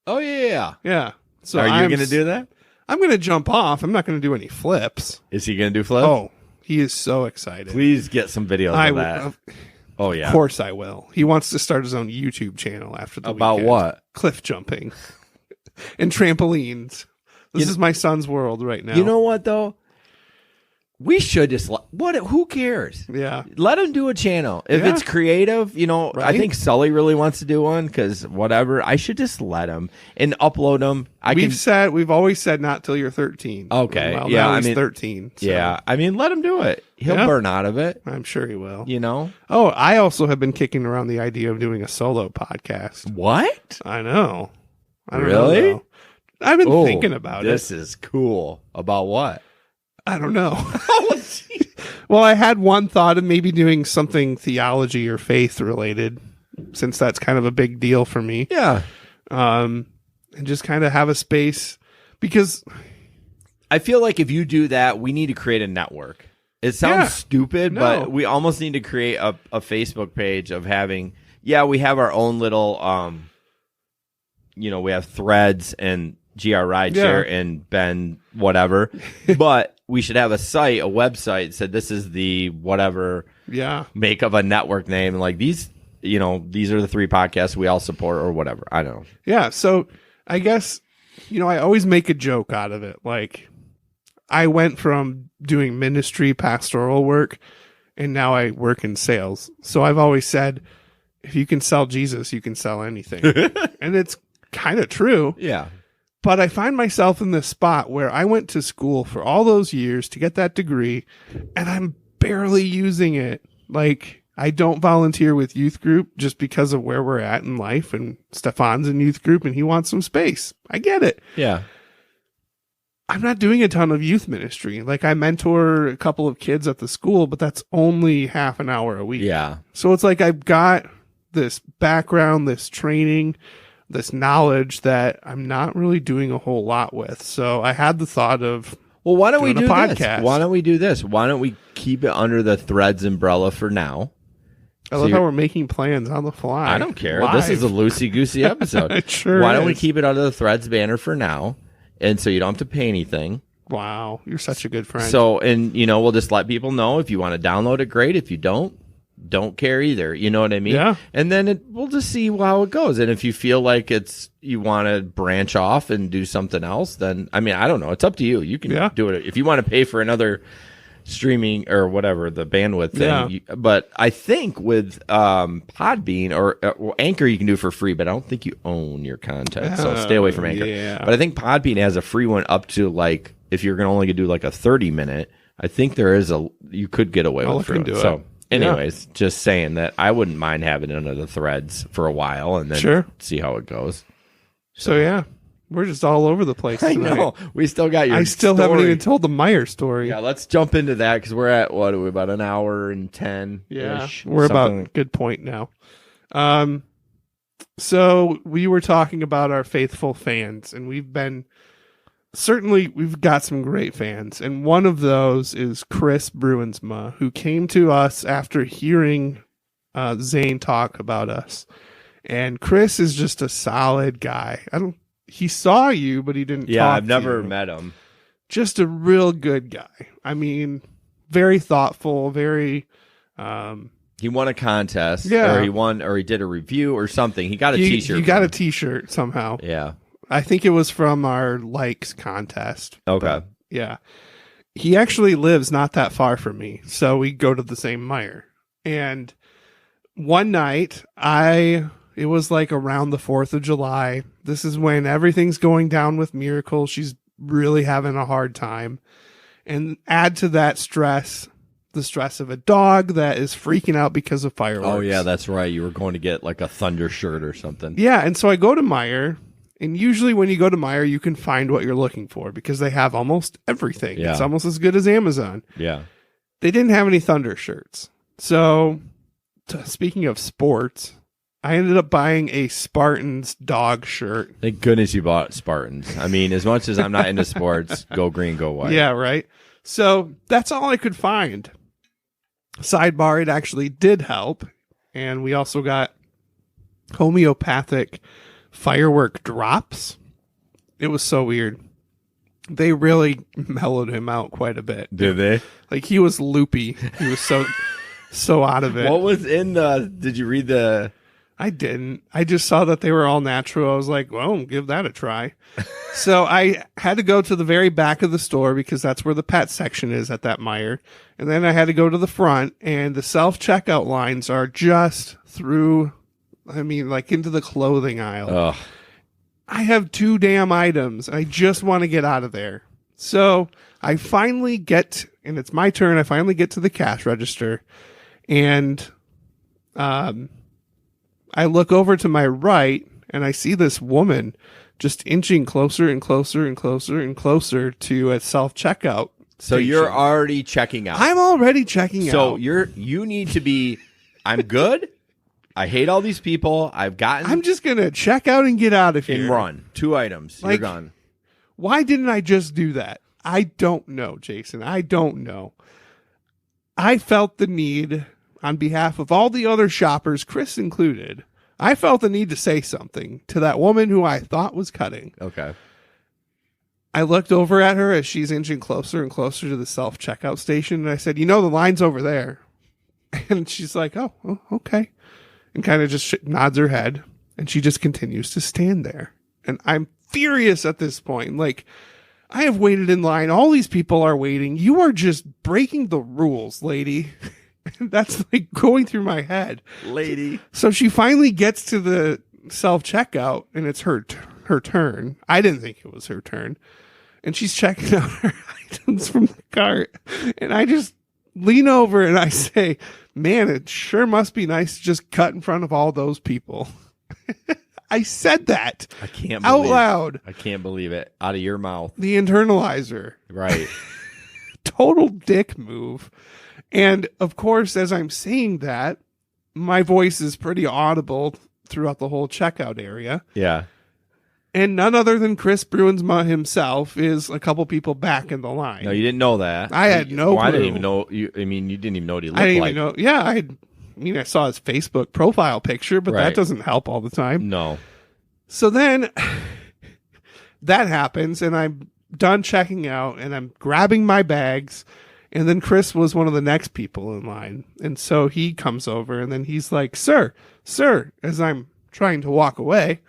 Speaker 1: Oh, yeah.
Speaker 2: Yeah. So
Speaker 1: are you going to do that?
Speaker 2: I'm going to jump off. I'm not going to do any flips.
Speaker 1: Is he going to do flips?
Speaker 2: Oh, he is so excited.
Speaker 1: Please get some videos of that. Oh, yeah.
Speaker 2: Of course I will. He wants to start his own YouTube channel after the
Speaker 1: About
Speaker 2: weekend.
Speaker 1: what?
Speaker 2: Cliff jumping and trampolines. This is my son's world right now.
Speaker 1: You know what, though? We should just who cares?
Speaker 2: Yeah.
Speaker 1: Let him do a channel. If it's creative,
Speaker 2: Right?
Speaker 1: I think Sully really wants to do one because whatever. I should just let him and upload them.
Speaker 2: We've always said not till you're 13.
Speaker 1: Okay.
Speaker 2: Well,
Speaker 1: yeah.
Speaker 2: now he's 13. So
Speaker 1: Yeah. let him do it. He'll burn out of it.
Speaker 2: I'm sure he will.
Speaker 1: Oh,
Speaker 2: I also have been kicking around the idea of doing a solo podcast.
Speaker 1: What?
Speaker 2: I know. I don't
Speaker 1: Really?
Speaker 2: know, though. I've been thinking about
Speaker 1: This is cool. About what?
Speaker 2: I don't know. Well, I had one thought of maybe doing something theology or faith related, since that's kind of a big deal for me.
Speaker 1: Yeah.
Speaker 2: And just kind of have a space, because
Speaker 1: I feel like if you do that, we need to create a network. It sounds stupid, but we almost need to create a Facebook page of having, we have our own little, we have Threads and GR Rideshare and Ben whatever, but we should have a website said this is the whatever make of a network name, and like these are the 3 podcasts we all support or whatever. I don't know.
Speaker 2: Yeah, so I guess I always make a joke out of it. Like, I went from doing ministry pastoral work and now I work in sales. So I've always said, if you can sell Jesus, you can sell anything. And it's kind of true.
Speaker 1: Yeah.
Speaker 2: But I find myself in this spot where I went to school for all those years to get that degree, and I'm barely using it. Like, I don't volunteer with youth group just because of where we're at in life, and Stefan's in youth group and he wants some space. I get it.
Speaker 1: Yeah.
Speaker 2: I'm not doing a ton of youth ministry. Like, I mentor a couple of kids at the school, but that's only half an hour a week.
Speaker 1: Yeah.
Speaker 2: So it's like I've got this background, this training, this knowledge that I'm not really doing a whole lot with. So I had the thought of,
Speaker 1: well, why don't we do
Speaker 2: podcast.
Speaker 1: this? Why don't we do this? Why don't we keep it under the Threads umbrella for now?
Speaker 2: I love how we're making plans on the fly.
Speaker 1: I don't care.
Speaker 2: Live.
Speaker 1: This is a Loosey Goosey episode.
Speaker 2: It sure
Speaker 1: Why don't we
Speaker 2: is.
Speaker 1: keep it under the Threads banner for now? And so you don't have to pay anything.
Speaker 2: Wow, you're such a good friend.
Speaker 1: So, and we'll just let people know if you want to download it, great. If you don't care either. You know what I mean?
Speaker 2: Yeah.
Speaker 1: And then we'll just see how it goes. And if you feel like you want to branch off and do something else, then, I don't know. It's up to you. You can do it. If you want to pay for another streaming or whatever, the bandwidth thing. But I think with Podbean or Anchor, you can do for free, but I don't think you own your content. So stay away from Anchor.
Speaker 2: Yeah.
Speaker 1: But I think Podbean has a free one up to like, if you're going to only do like a 30-minute, I think you could get away with free. So anyways, just saying that I wouldn't mind having it under the Threads for a while and then see how it goes.
Speaker 2: So yeah, we're just all over the place tonight.
Speaker 1: I know. We still got your
Speaker 2: I still
Speaker 1: story.
Speaker 2: haven't even told the Meyer story.
Speaker 1: Yeah, let's jump into that because we're at, what are we, about an hour and 10?
Speaker 2: Yeah, we're about a good point now. So we were talking about our faithful fans, and we've got some great fans. And one of those is Chris Bruinsma, who came to us after hearing Zane talk about us. And Chris is just a solid guy. He saw you, but he didn't talk
Speaker 1: I've
Speaker 2: to
Speaker 1: never
Speaker 2: you.
Speaker 1: met him.
Speaker 2: Just a real good guy. Very thoughtful, very...
Speaker 1: He won a contest,
Speaker 2: Yeah.
Speaker 1: or he did a review or something. He got a T-shirt.
Speaker 2: You got a T-shirt somehow.
Speaker 1: Yeah.
Speaker 2: I think it was from our likes contest.
Speaker 1: Okay.
Speaker 2: But, yeah. He actually lives not that far from me, so we go to the same Meijer. And one night, it was like around the 4th of July. This is when everything's going down with Miracle. She's really having a hard time. And add to that stress, the stress of a dog that is freaking out because of fireworks.
Speaker 1: Oh, yeah, that's right. You were going to get like a Thunder shirt or something.
Speaker 2: Yeah, and so I go to Meijer, and usually when you go to Meijer, you can find what you're looking for because they have almost everything.
Speaker 1: Yeah.
Speaker 2: It's almost as good as Amazon.
Speaker 1: Yeah.
Speaker 2: They didn't have any Thunder shirts. So, speaking of sports, I ended up buying a Spartans dog shirt.
Speaker 1: Thank goodness you bought Spartans. I mean, as much as I'm not into sports, go green, go white.
Speaker 2: Yeah, right? So, that's all I could find. Sidebar, it actually did help. And we also got homeopathic firework drops. It was so weird. They really mellowed him out quite a bit.
Speaker 1: Did they?
Speaker 2: Like, he was loopy. He was so out of it.
Speaker 1: What was in did you read the...
Speaker 2: I didn't. I just saw that they were all natural. I was like, well, give that a try. So I had to go to the very back of the store because that's where the pet section is at that Meijer. And then I had to go to the front, and the self-checkout lines are just through, like into the clothing aisle.
Speaker 1: Ugh.
Speaker 2: I have 2 damn items. I just want to get out of there. So I finally and it's my turn. I finally get to the cash register, and I look over to my right, and I see this woman just inching closer and closer and closer and closer to a self-checkout.
Speaker 1: So
Speaker 2: station.
Speaker 1: you're already checking out.
Speaker 2: I'm already checking out.
Speaker 1: So you need to be, I'm good. I hate all these people.
Speaker 2: I'm just going to check out and get out of here.
Speaker 1: And run. 2 items. You're gone.
Speaker 2: Why didn't I just do that? I don't know, Jason. I don't know. I felt the need, on behalf of all the other shoppers, Chris included, I felt the need to say something to that woman who I thought was cutting.
Speaker 1: Okay.
Speaker 2: I looked over at her as she's inching closer and closer to the self-checkout station, and I said, the line's over there. And she's like, oh okay. And kind of just nods her head, and she just continues to stand there. And I'm furious at this point. Like, I have waited in line. All these people are waiting. You are just breaking the rules, lady. That's like going through my head.
Speaker 1: Lady.
Speaker 2: So she finally gets to the self-checkout, and it's her turn. I didn't think it was her turn. And she's checking out her items from the cart. And I just lean over and I say, man, it sure must be nice to just cut in front of all those people. I said that.
Speaker 1: I can't
Speaker 2: out
Speaker 1: believe
Speaker 2: loud.
Speaker 1: I can't believe it. Out of your mouth.
Speaker 2: The internalizer.
Speaker 1: Right.
Speaker 2: Total dick move. And of course, as I'm saying that, my voice is pretty audible throughout the whole checkout area.
Speaker 1: Yeah.
Speaker 2: And none other than Chris Bruinsma himself is a couple people back in the line.
Speaker 1: No, you didn't know that.
Speaker 2: I had no clue.
Speaker 1: I didn't even know. You didn't even know what he looked like.
Speaker 2: I didn't even know. Yeah, I saw his Facebook profile picture, but
Speaker 1: Right.
Speaker 2: that doesn't help all the time.
Speaker 1: No.
Speaker 2: So then that happens, and I'm done checking out, and I'm grabbing my bags, and then Chris was one of the next people in line. And so he comes over, and then he's like, sir, as I'm trying to walk away.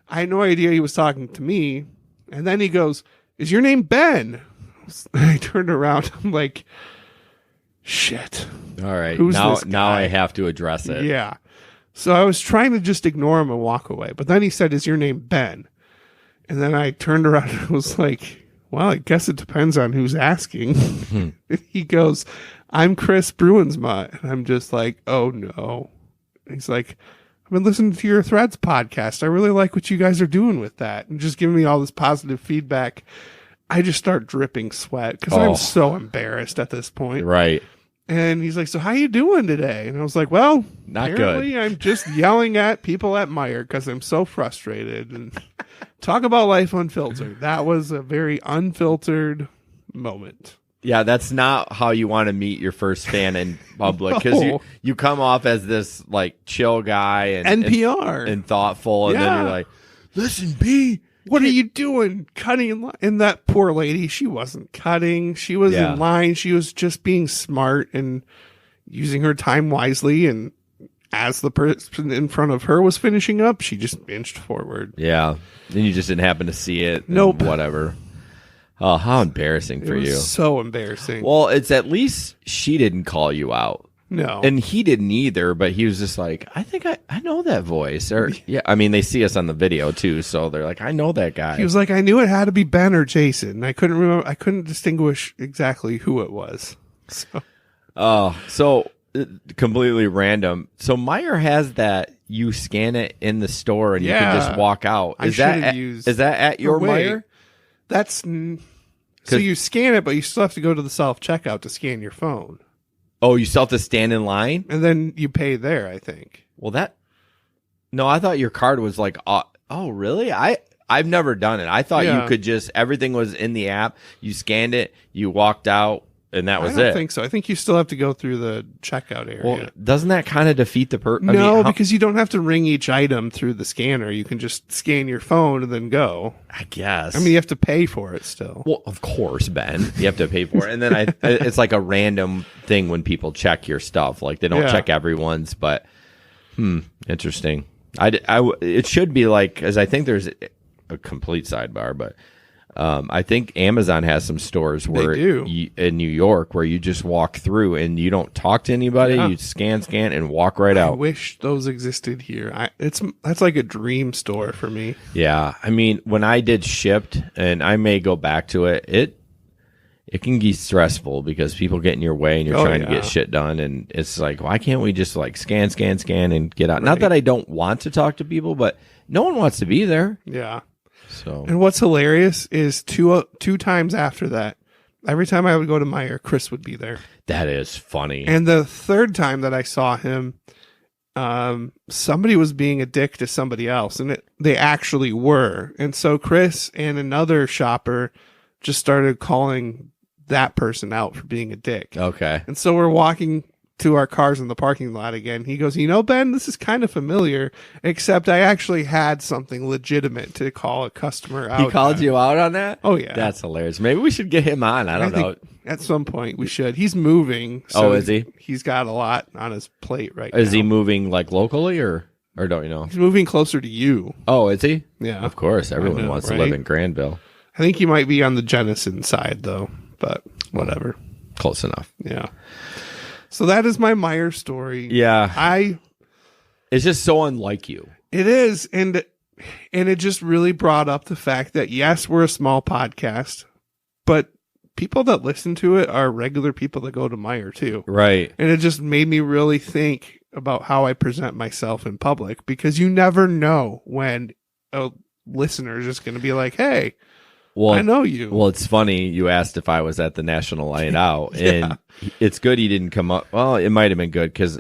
Speaker 2: I had no idea he was talking to me. And then he goes, is your name Ben? I turned around. I'm like, shit.
Speaker 1: All right.
Speaker 2: Who's this
Speaker 1: Now
Speaker 2: guy?
Speaker 1: I have to address it.
Speaker 2: Yeah. So I was trying to just ignore him and walk away. But then he said, is your name Ben? And then I turned around and was like, well, I guess it depends on who's asking. He goes, I'm Chris Bruinsma. And I'm just like, oh no. He's like, I've been listening to your Threads podcast. I really like what you guys are doing with that. And just giving me all this positive feedback. I just start dripping sweat because I'm so embarrassed at this point.
Speaker 1: Right.
Speaker 2: And he's like, so how you doing today? And I was like, well,
Speaker 1: Not
Speaker 2: apparently
Speaker 1: good.
Speaker 2: I'm just yelling at people at Meijer because I'm so frustrated. And talk about life unfiltered. That was a very unfiltered moment.
Speaker 1: Yeah, that's not how you want to meet your first fan in public because
Speaker 2: No.
Speaker 1: you come off as this like chill guy and
Speaker 2: NPR.
Speaker 1: and thoughtful, and then
Speaker 2: Yeah.
Speaker 1: you're like, listen, B,
Speaker 2: What are you doing? Cutting in line? And that poor lady, she wasn't cutting. She was
Speaker 1: Yeah.
Speaker 2: in line. She was just being smart and using her time wisely. And as the person in front of her was finishing up, she just inched forward.
Speaker 1: Yeah. And you just didn't happen to see it.
Speaker 2: Nope.
Speaker 1: Whatever. Oh, how embarrassing for you.
Speaker 2: So embarrassing.
Speaker 1: Well, it's at least she didn't call you out.
Speaker 2: No.
Speaker 1: And he didn't either, but he was just like, I think I know that voice. Or yeah, I mean, they see us on the video too, so they're like, I know that guy.
Speaker 2: He was like, I knew it had to be Ben or Jason. I couldn't remember. I couldn't distinguish exactly who it was.
Speaker 1: So completely random. So Meyer has that you scan it in the store and you can just walk out. Is that at your Meyer?
Speaker 2: That's so you scan it, but you still have to go to the self checkout to scan your phone.
Speaker 1: Oh, you still have to stand in line,
Speaker 2: and then you pay there. I think.
Speaker 1: Well, no, I thought your card was like. Oh, really? I've never done it. I thought you could just everything was in the app. You scanned it, you walked out. And that was it. I
Speaker 2: don't think so. I think you still have to go through the checkout area.
Speaker 1: Well, doesn't that kind of defeat the purpose?
Speaker 2: No, because you don't have to ring each item through the scanner. You can just scan your phone and then go.
Speaker 1: I guess.
Speaker 2: I mean, you have to pay for it still.
Speaker 1: Well, of course, Ben. You have to pay for it. And then it's like a random thing when people check your stuff. Like they don't check everyone's, but interesting. It should be like, as I think there's a complete sidebar, but I think Amazon has some stores where in New York where you just walk through and you don't talk to anybody. You scan and walk right out.
Speaker 2: I wish those existed here. That's like a dream store for me.
Speaker 1: Yeah, I mean, when I did Shipped, and I may go back to it, it can be stressful because people get in your way and you're trying to get shit done, and it's like, why can't we just like scan and get out? Right. Not that I don't want to talk to people, but no one wants to be there.
Speaker 2: Yeah.
Speaker 1: So,
Speaker 2: and what's hilarious is two times after that, every time I would go to Meyer, Chris would be there.
Speaker 1: That is funny.
Speaker 2: And the third time that I saw him, somebody was being a dick to somebody else, and they actually were. And so Chris and another shopper just started calling that person out for being a dick.
Speaker 1: Okay.
Speaker 2: And so we're walking to our cars in the parking lot again. He goes, Ben, this is kind of familiar, except I actually had something legitimate to call a customer out.
Speaker 1: He called you out on that?
Speaker 2: Oh, yeah.
Speaker 1: That's hilarious. Maybe we should get him on. I don't know.
Speaker 2: At some point we should. He's moving. So
Speaker 1: is he?
Speaker 2: He's got a lot on his plate right now.
Speaker 1: Is he moving like locally or don't you know?
Speaker 2: He's moving closer to you.
Speaker 1: Oh, is he?
Speaker 2: Yeah.
Speaker 1: Of course. Everyone wants to live in Granville.
Speaker 2: I think he might be on the Jennison side though, but whatever.
Speaker 1: Close enough.
Speaker 2: Yeah. So that is my Meyer story.
Speaker 1: Yeah. It's just so unlike you.
Speaker 2: It is. And it just really brought up the fact that, yes, we're a small podcast, but people that listen to it are regular people that go to Meyer too.
Speaker 1: Right.
Speaker 2: And it just made me really think about how I present myself in public, because you never know when a listener is just going to be like, hey, well, I know you.
Speaker 1: Well, it's funny. You asked if I was at the National Night Out, and it's good he didn't come up. Well, it might have been good because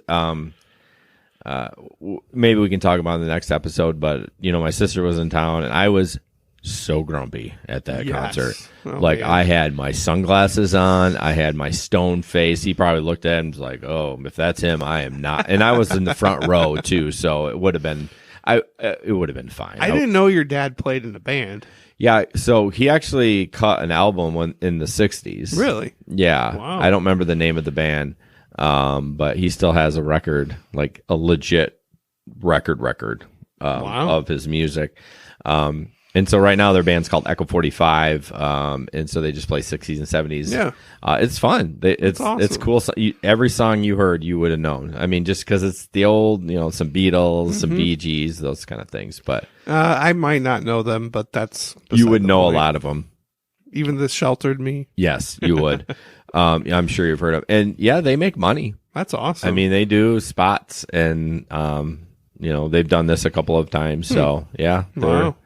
Speaker 1: maybe we can talk about it in the next episode. But my sister was in town, and I was so grumpy at that concert. Oh, like man. I had my sunglasses on, I had my stone face. He probably looked at him and was like, "Oh, if that's him, I am not." And I was in the front row too, so it would have been. It would have been fine.
Speaker 2: I didn't know your dad played in a band.
Speaker 1: Yeah, so he actually cut an album in the 60s.
Speaker 2: Really?
Speaker 1: Yeah.
Speaker 2: Wow.
Speaker 1: I don't remember the name of the band, but he still has a record, like a legit record of his music. And so right now their band's called Echo 45, and so they just play 60s and 70s.
Speaker 2: Yeah.
Speaker 1: It's fun. It's awesome. It's cool. So every song you heard, you would have known. I mean, just because it's the old, some Beatles, some Bee Gees, those kind of things. But
Speaker 2: I might not know them, but that's
Speaker 1: you would know a lot of them.
Speaker 2: Even the Sheltered Me.
Speaker 1: Yes, you would. I'm sure you've heard of. And yeah, they make money.
Speaker 2: That's awesome.
Speaker 1: I mean, they do spots, and they've done this a couple of times. So yeah,
Speaker 2: wow.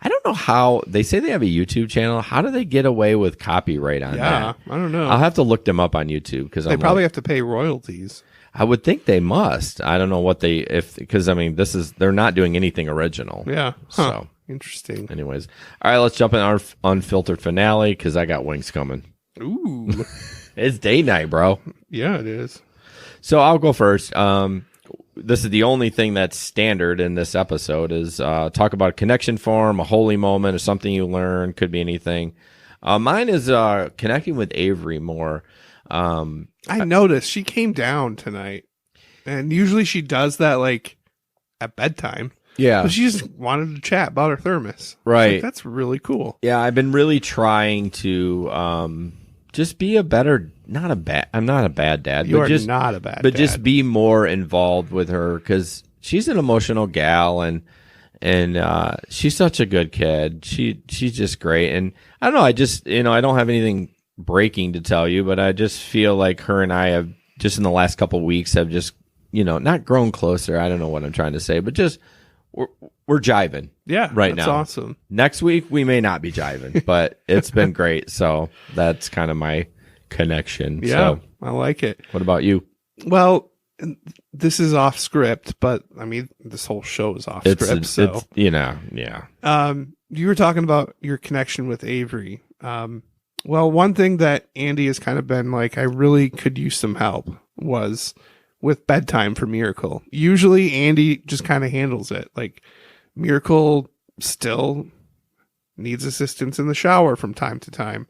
Speaker 1: I don't know how they say they have a YouTube channel. How do they get away with copyright on that?
Speaker 2: Yeah, I don't know.
Speaker 1: I'll have to look them up on YouTube because
Speaker 2: they probably have to pay royalties.
Speaker 1: I would think they must. I don't know what because I mean, they're not doing anything original.
Speaker 2: Yeah.
Speaker 1: Huh. So
Speaker 2: interesting.
Speaker 1: Anyways, all right, let's jump in our unfiltered finale because I got wings coming.
Speaker 2: Ooh,
Speaker 1: it's date night, bro.
Speaker 2: Yeah, it is.
Speaker 1: So I'll go first. This is the only thing that's standard in this episode is talk about a connection form, a holy moment, or something you learn. Could be anything. Mine is connecting with Avery more.
Speaker 2: I noticed she came down tonight. And usually she does that like at bedtime.
Speaker 1: Yeah.
Speaker 2: But she just wanted to chat about her thermos.
Speaker 1: Right.
Speaker 2: Like, that's really cool.
Speaker 1: Yeah, I've been really trying to just be a better I'm not a bad dad.
Speaker 2: You
Speaker 1: but
Speaker 2: are
Speaker 1: just,
Speaker 2: not a bad dad.
Speaker 1: But just be more involved with her because she's an emotional gal and she's such a good kid. She's just great. And I don't know, I just I don't have anything breaking to tell you, but I just feel like her and I have just in the last couple of weeks have just not grown closer. I don't know what I'm trying to say, but just we're jiving.
Speaker 2: Yeah,
Speaker 1: right
Speaker 2: that's
Speaker 1: now.
Speaker 2: Awesome.
Speaker 1: Next week we may not be jiving, but it's been great. So that's kind of my connection.
Speaker 2: Yeah,
Speaker 1: so,
Speaker 2: I like it.
Speaker 1: What about you?
Speaker 2: Well, this is off script, but I mean, this whole show is off script. So
Speaker 1: it's, yeah.
Speaker 2: You were talking about your connection with Avery. Well, one thing that Andy has kind of been like, I really could use some help was with bedtime for Miracle. Usually Andy just kind of handles it. Like Miracle still needs assistance in the shower from time to time.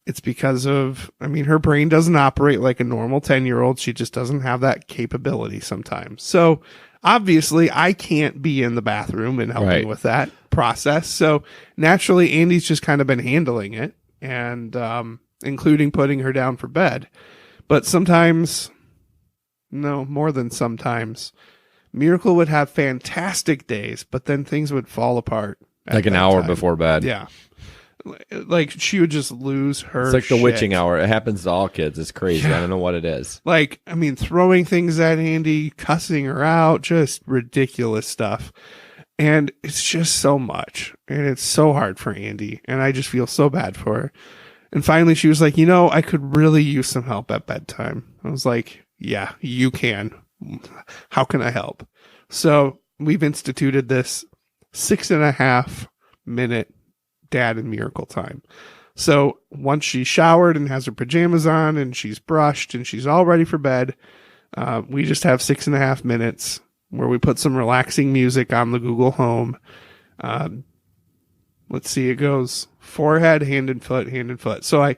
Speaker 2: It's because of, her brain doesn't operate like a normal 10-year-old. She just doesn't have that capability sometimes. So obviously I can't be in the bathroom and helping with that process. So naturally Andy's just kind of been handling it and including putting her down for bed. But sometimes, no, more than sometimes, Miracle would have fantastic days, but then things would fall apart.
Speaker 1: Like an hour before bed.
Speaker 2: Yeah. Like she would just lose her
Speaker 1: It's like the
Speaker 2: shit.
Speaker 1: witching hour. It happens to all kids. It's crazy. I don't know what it is.
Speaker 2: Like, throwing things at Andy, cussing her out, just ridiculous stuff. And it's just so much. And it's so hard for Andy. And I just feel so bad for her. And finally she was like, I could really use some help at bedtime. I was like, yeah, you can. How can I help? So we've instituted this 6.5 minute dad and Miracle time. So once she's showered and has her pajamas on and she's brushed and she's all ready for bed, we just have 6.5 minutes where we put some relaxing music on the Google Home. Let's see, it goes forehead, hand and foot, hand and foot. So I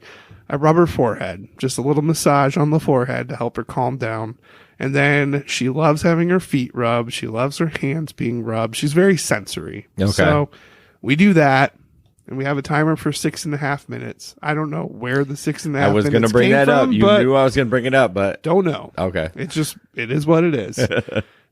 Speaker 2: rub her forehead, just a little massage on the forehead to help her calm down. And then she loves having her feet rubbed. She loves her hands being rubbed. She's very sensory.
Speaker 1: Okay.
Speaker 2: So we do that. And we have a timer for 6.5 minutes. I don't know where the 6.5 minutes
Speaker 1: I was going to bring that up. You knew I was going to bring it up, but
Speaker 2: don't know.
Speaker 1: Okay.
Speaker 2: It is what it is.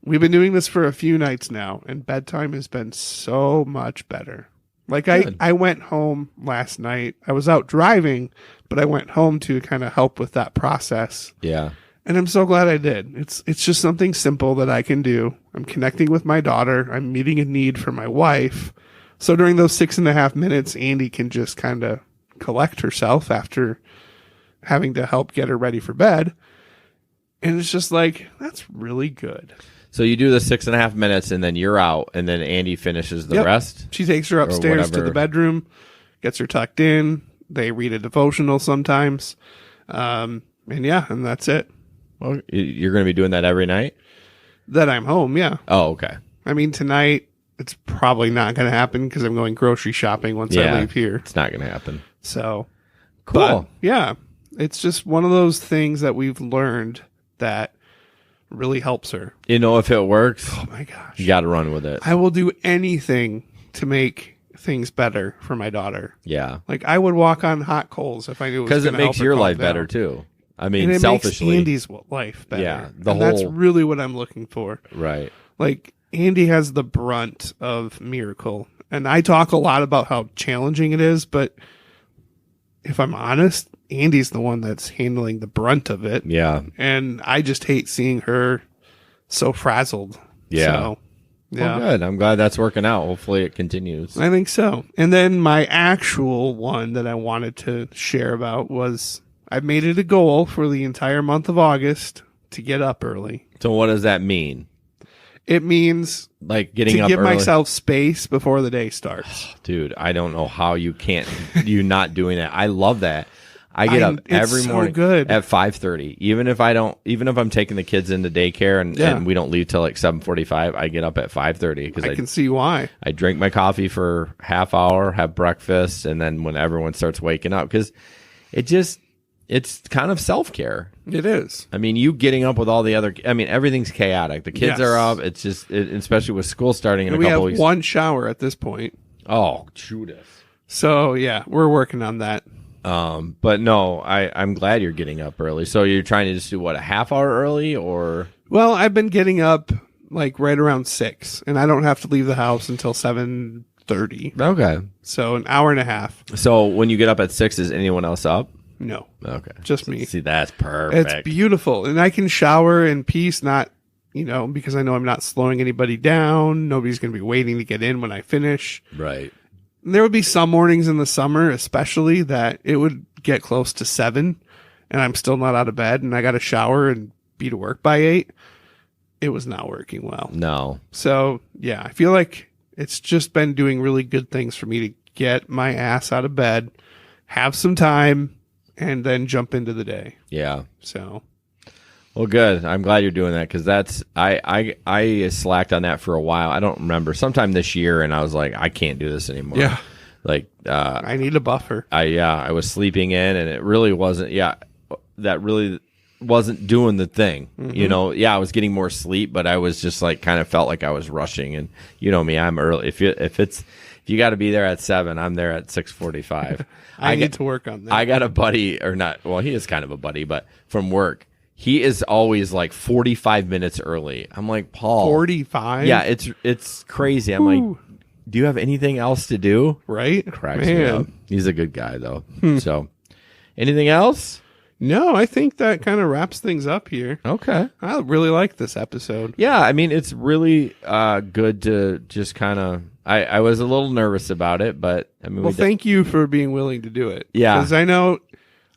Speaker 2: We've been doing this for a few nights now, and bedtime has been so much better. Like I went home last night. I was out driving, but I went home to kind of help with that process.
Speaker 1: Yeah.
Speaker 2: And I'm so glad I did. It's just something simple that I can do. I'm connecting with my daughter. I'm meeting a need for my wife. So during those 6.5 minutes, Andy can just kind of collect herself after having to help get her ready for bed. And it's just like, that's really good.
Speaker 1: So you do the 6.5 minutes and then you're out and then Andy finishes the rest?
Speaker 2: She takes her upstairs to the bedroom, gets her tucked in. They read a devotional sometimes. And that's it.
Speaker 1: Well, you're going to be doing that every night?
Speaker 2: That I'm home, yeah.
Speaker 1: Oh, okay.
Speaker 2: Tonight, it's probably not going to happen because I'm going grocery shopping once I leave here.
Speaker 1: It's not going to happen.
Speaker 2: So,
Speaker 1: cool.
Speaker 2: But, it's just one of those things that we've learned that really helps her.
Speaker 1: If it works,
Speaker 2: oh my gosh,
Speaker 1: you got to run with it.
Speaker 2: I will do anything to make things better for my daughter.
Speaker 1: Yeah.
Speaker 2: Like I would walk on hot coals if I knew it was
Speaker 1: because it
Speaker 2: makes
Speaker 1: makes your life
Speaker 2: down.
Speaker 1: Better too.
Speaker 2: And it
Speaker 1: selfishly,
Speaker 2: makes Andy's life better.
Speaker 1: Yeah,
Speaker 2: that's really what I'm looking for.
Speaker 1: Right.
Speaker 2: Like Andy has the brunt of Miracle, and I talk a lot about how challenging it is, but if I'm honest, Andy's the one that's handling the brunt of it.
Speaker 1: Yeah.
Speaker 2: And I just hate seeing her so frazzled.
Speaker 1: Yeah.
Speaker 2: So,
Speaker 1: Well, good. I'm glad that's working out. Hopefully it continues.
Speaker 2: I think so. And then my actual one that I wanted to share about was I've made it a goal for the entire month of August to get up early.
Speaker 1: So what does that mean?
Speaker 2: It means
Speaker 1: like getting
Speaker 2: to
Speaker 1: up
Speaker 2: give
Speaker 1: early?
Speaker 2: Myself space before the day starts.
Speaker 1: Dude, I don't know how you not doing that. I love that. I get up every morning at 5:30. Even if I'm taking the kids into daycare and we don't leave till like 7:45, I get up at 5:30 because
Speaker 2: I can see why.
Speaker 1: I drink my coffee for half hour, have breakfast, and then when everyone starts waking up, because it's kind of self-care.
Speaker 2: It is.
Speaker 1: I mean, you getting up with all the other, I mean, everything's chaotic. The kids
Speaker 2: Yes.
Speaker 1: are up. It's just, especially with school starting in
Speaker 2: And
Speaker 1: a
Speaker 2: we
Speaker 1: couple
Speaker 2: have
Speaker 1: weeks.
Speaker 2: one shower at this point.
Speaker 1: Oh, Judas.
Speaker 2: So, yeah, we're working on that.
Speaker 1: But no, I'm glad you're getting up early. So you're trying to just do what, a half hour early or?
Speaker 2: Well, I've been getting up like right around 6, and I don't have to leave the house until 7:30.
Speaker 1: Okay.
Speaker 2: So an hour and a half.
Speaker 1: So when you get up at 6, is anyone else up?
Speaker 2: No,
Speaker 1: Okay.
Speaker 2: just me.
Speaker 1: See, that's perfect.
Speaker 2: It's beautiful. And I can shower in peace, not, because I know I'm not slowing anybody down. Nobody's going to be waiting to get in when I finish.
Speaker 1: Right.
Speaker 2: There would be some mornings in the summer, especially, that it would get close to 7 and I'm still not out of bed and I got to shower and be to work by 8. It was not working well.
Speaker 1: No.
Speaker 2: So, yeah, I feel like it's just been doing really good things for me to get my ass out of bed, have some time, and then jump into the day.
Speaker 1: Yeah.
Speaker 2: So,
Speaker 1: Well, good. I'm glad you're doing that because that's I slacked on that for a while. I don't remember sometime this year, and I was like, I can't do this anymore.
Speaker 2: yeah,
Speaker 1: Like
Speaker 2: I need a buffer.
Speaker 1: I was sleeping in, and it really wasn't. Yeah, that really wasn't doing the thing.
Speaker 2: Mm-hmm.
Speaker 1: Yeah, I was getting more sleep, but I was just like kind of felt like I was rushing. And you know me, I'm early. If you got to be there at 7, I'm there at 6:45.
Speaker 2: I need to work on that.
Speaker 1: I got a buddy, or not. Well, he is kind of a buddy, but from work. He is always like 45 minutes early. I'm like, Paul.
Speaker 2: 45?
Speaker 1: Yeah, it's crazy. I'm like, do you have anything else to do?
Speaker 2: Right?
Speaker 1: Cracks me up. He's a good guy, though. So, anything else?
Speaker 2: No, I think that kind of wraps things up here.
Speaker 1: Okay.
Speaker 2: I really like this episode.
Speaker 1: Yeah, I mean, it's really good to just kind of. I was a little nervous about it, but I mean,
Speaker 2: Well, thank you for being willing to do it.
Speaker 1: Yeah.
Speaker 2: Because I know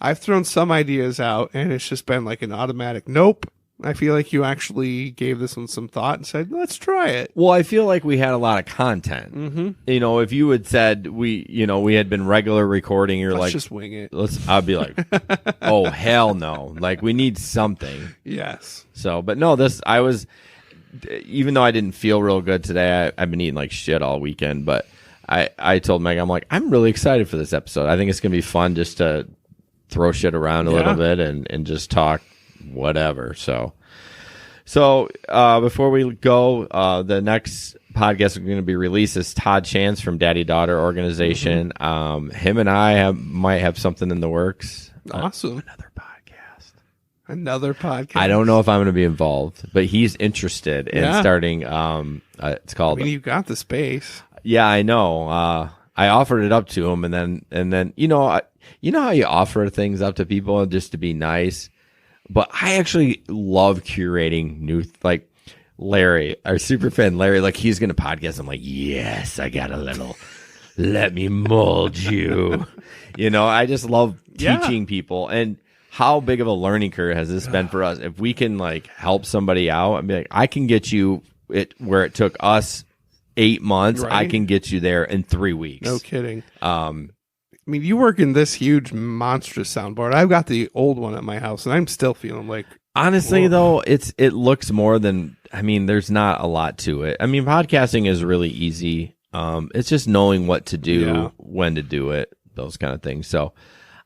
Speaker 2: I've thrown some ideas out, and it's just been like an automatic nope. I feel like you actually gave this one some thought and said, let's try it.
Speaker 1: Well, I feel like we had a lot of content.
Speaker 2: Mm-hmm.
Speaker 1: If you had said we had been regular recording, you're
Speaker 2: Let's
Speaker 1: like,
Speaker 2: just wing it.
Speaker 1: I'd be like, oh hell no! Like we need something.
Speaker 2: Yes.
Speaker 1: So, but no, even though I didn't feel real good today, I've been eating like shit all weekend. But I told Meg, I'm like, I'm really excited for this episode. I think it's gonna be fun just to throw shit around a little bit and just talk whatever. So before we go, the next podcast we're going to be released is Todd Chance from Daddy Daughter Organization. Him and I might have something in the works.
Speaker 2: Awesome.
Speaker 1: Another podcast.
Speaker 2: Another podcast.
Speaker 1: I don't know if I'm going to be involved, but he's interested in starting. It's called.
Speaker 2: I mean, you've got the space.
Speaker 1: Yeah, I know. I offered it up to him, and then you know how you offer things up to people just to be nice. But I actually love curating new, like Larry, our super fan Larry, like he's going to podcast. I'm like, yes, I got a little, let me mold you. I just love teaching people. And how big of a learning curve has this been for us? If we can like help somebody out and be like, I can get you it where it took us 8 months.
Speaker 2: Right.
Speaker 1: I can get you there in 3 weeks.
Speaker 2: No kidding. I mean, you work in this huge, monstrous soundboard. I've got the old one at my house, and I'm still feeling like...
Speaker 1: Honestly,
Speaker 2: whoa.
Speaker 1: though, it looks more than... I mean, there's not a lot to it. I mean, podcasting is really easy. It's just knowing what to do, when to do it, those kind of things. So,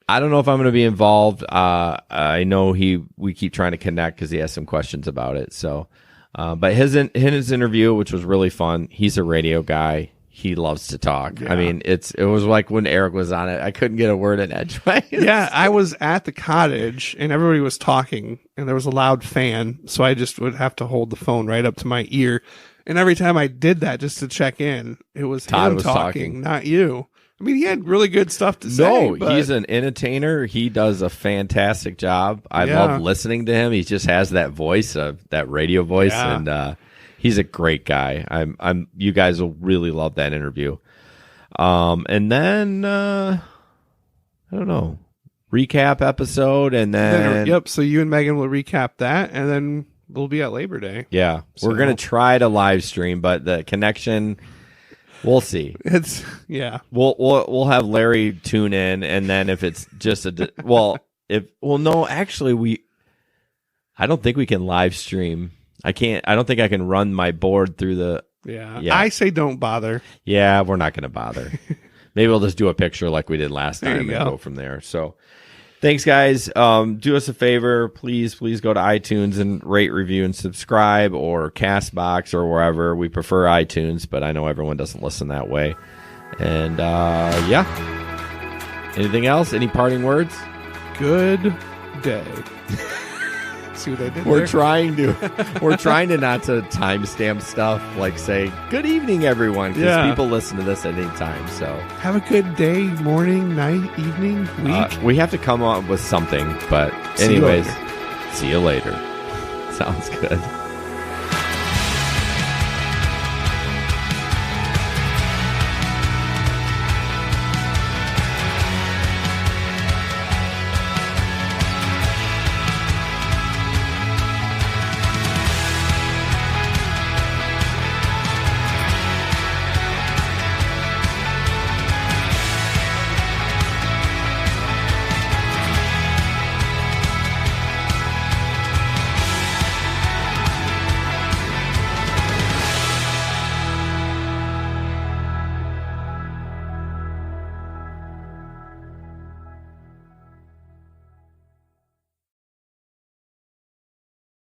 Speaker 1: I don't know if I'm going to be involved. I know we keep trying to connect because he has some questions about it. So, but his interview, which was really fun, he's a radio guy. He loves to talk.
Speaker 2: Yeah.
Speaker 1: I mean, it was like when Eric was on it, I couldn't get a word in edgeways.
Speaker 2: Yeah, I was at the cottage and everybody was talking and there was a loud fan. So I just would have to hold the phone right up to my ear. And every time I did that just to check in, it was
Speaker 1: Todd
Speaker 2: him
Speaker 1: was
Speaker 2: talking, not you. I mean, he had really good stuff to say.
Speaker 1: No,
Speaker 2: but
Speaker 1: he's an entertainer. He does a fantastic job. I
Speaker 2: Yeah.
Speaker 1: love listening to him. He just has that voice, that radio voice, and he's a great guy. You guys will really love that interview. And then I don't know, recap episode, and then
Speaker 2: Yep. So you and Megan will recap that, and then we'll be at Labor Day.
Speaker 1: yeah,
Speaker 2: So-
Speaker 1: we're gonna try to live stream, but the connection, we'll see.
Speaker 2: It's
Speaker 1: We'll have Larry tune in, and then if it's just I don't think we can live stream. I don't think I can run my board through the.
Speaker 2: Yeah.
Speaker 1: Yeah.
Speaker 2: I say don't bother.
Speaker 1: Yeah, we're not going to bother. Maybe we'll just do a picture like we did last
Speaker 2: There
Speaker 1: time
Speaker 2: you
Speaker 1: and
Speaker 2: go.
Speaker 1: go from there. So, Thanks, guys. Do us a favor. Please go to iTunes and rate, review, and subscribe, or CastBox, or wherever. We prefer iTunes, but I know everyone doesn't listen that way. And, yeah. Anything else? Any parting words?
Speaker 2: Good day. See what I did
Speaker 1: We're
Speaker 2: there?
Speaker 1: trying to not to timestamp stuff, like say, good evening, everyone, because people listen to this at any time. So
Speaker 2: have a good day, morning, night, evening, week.
Speaker 1: We have to come up with something, but anyways, see you later. Sounds good.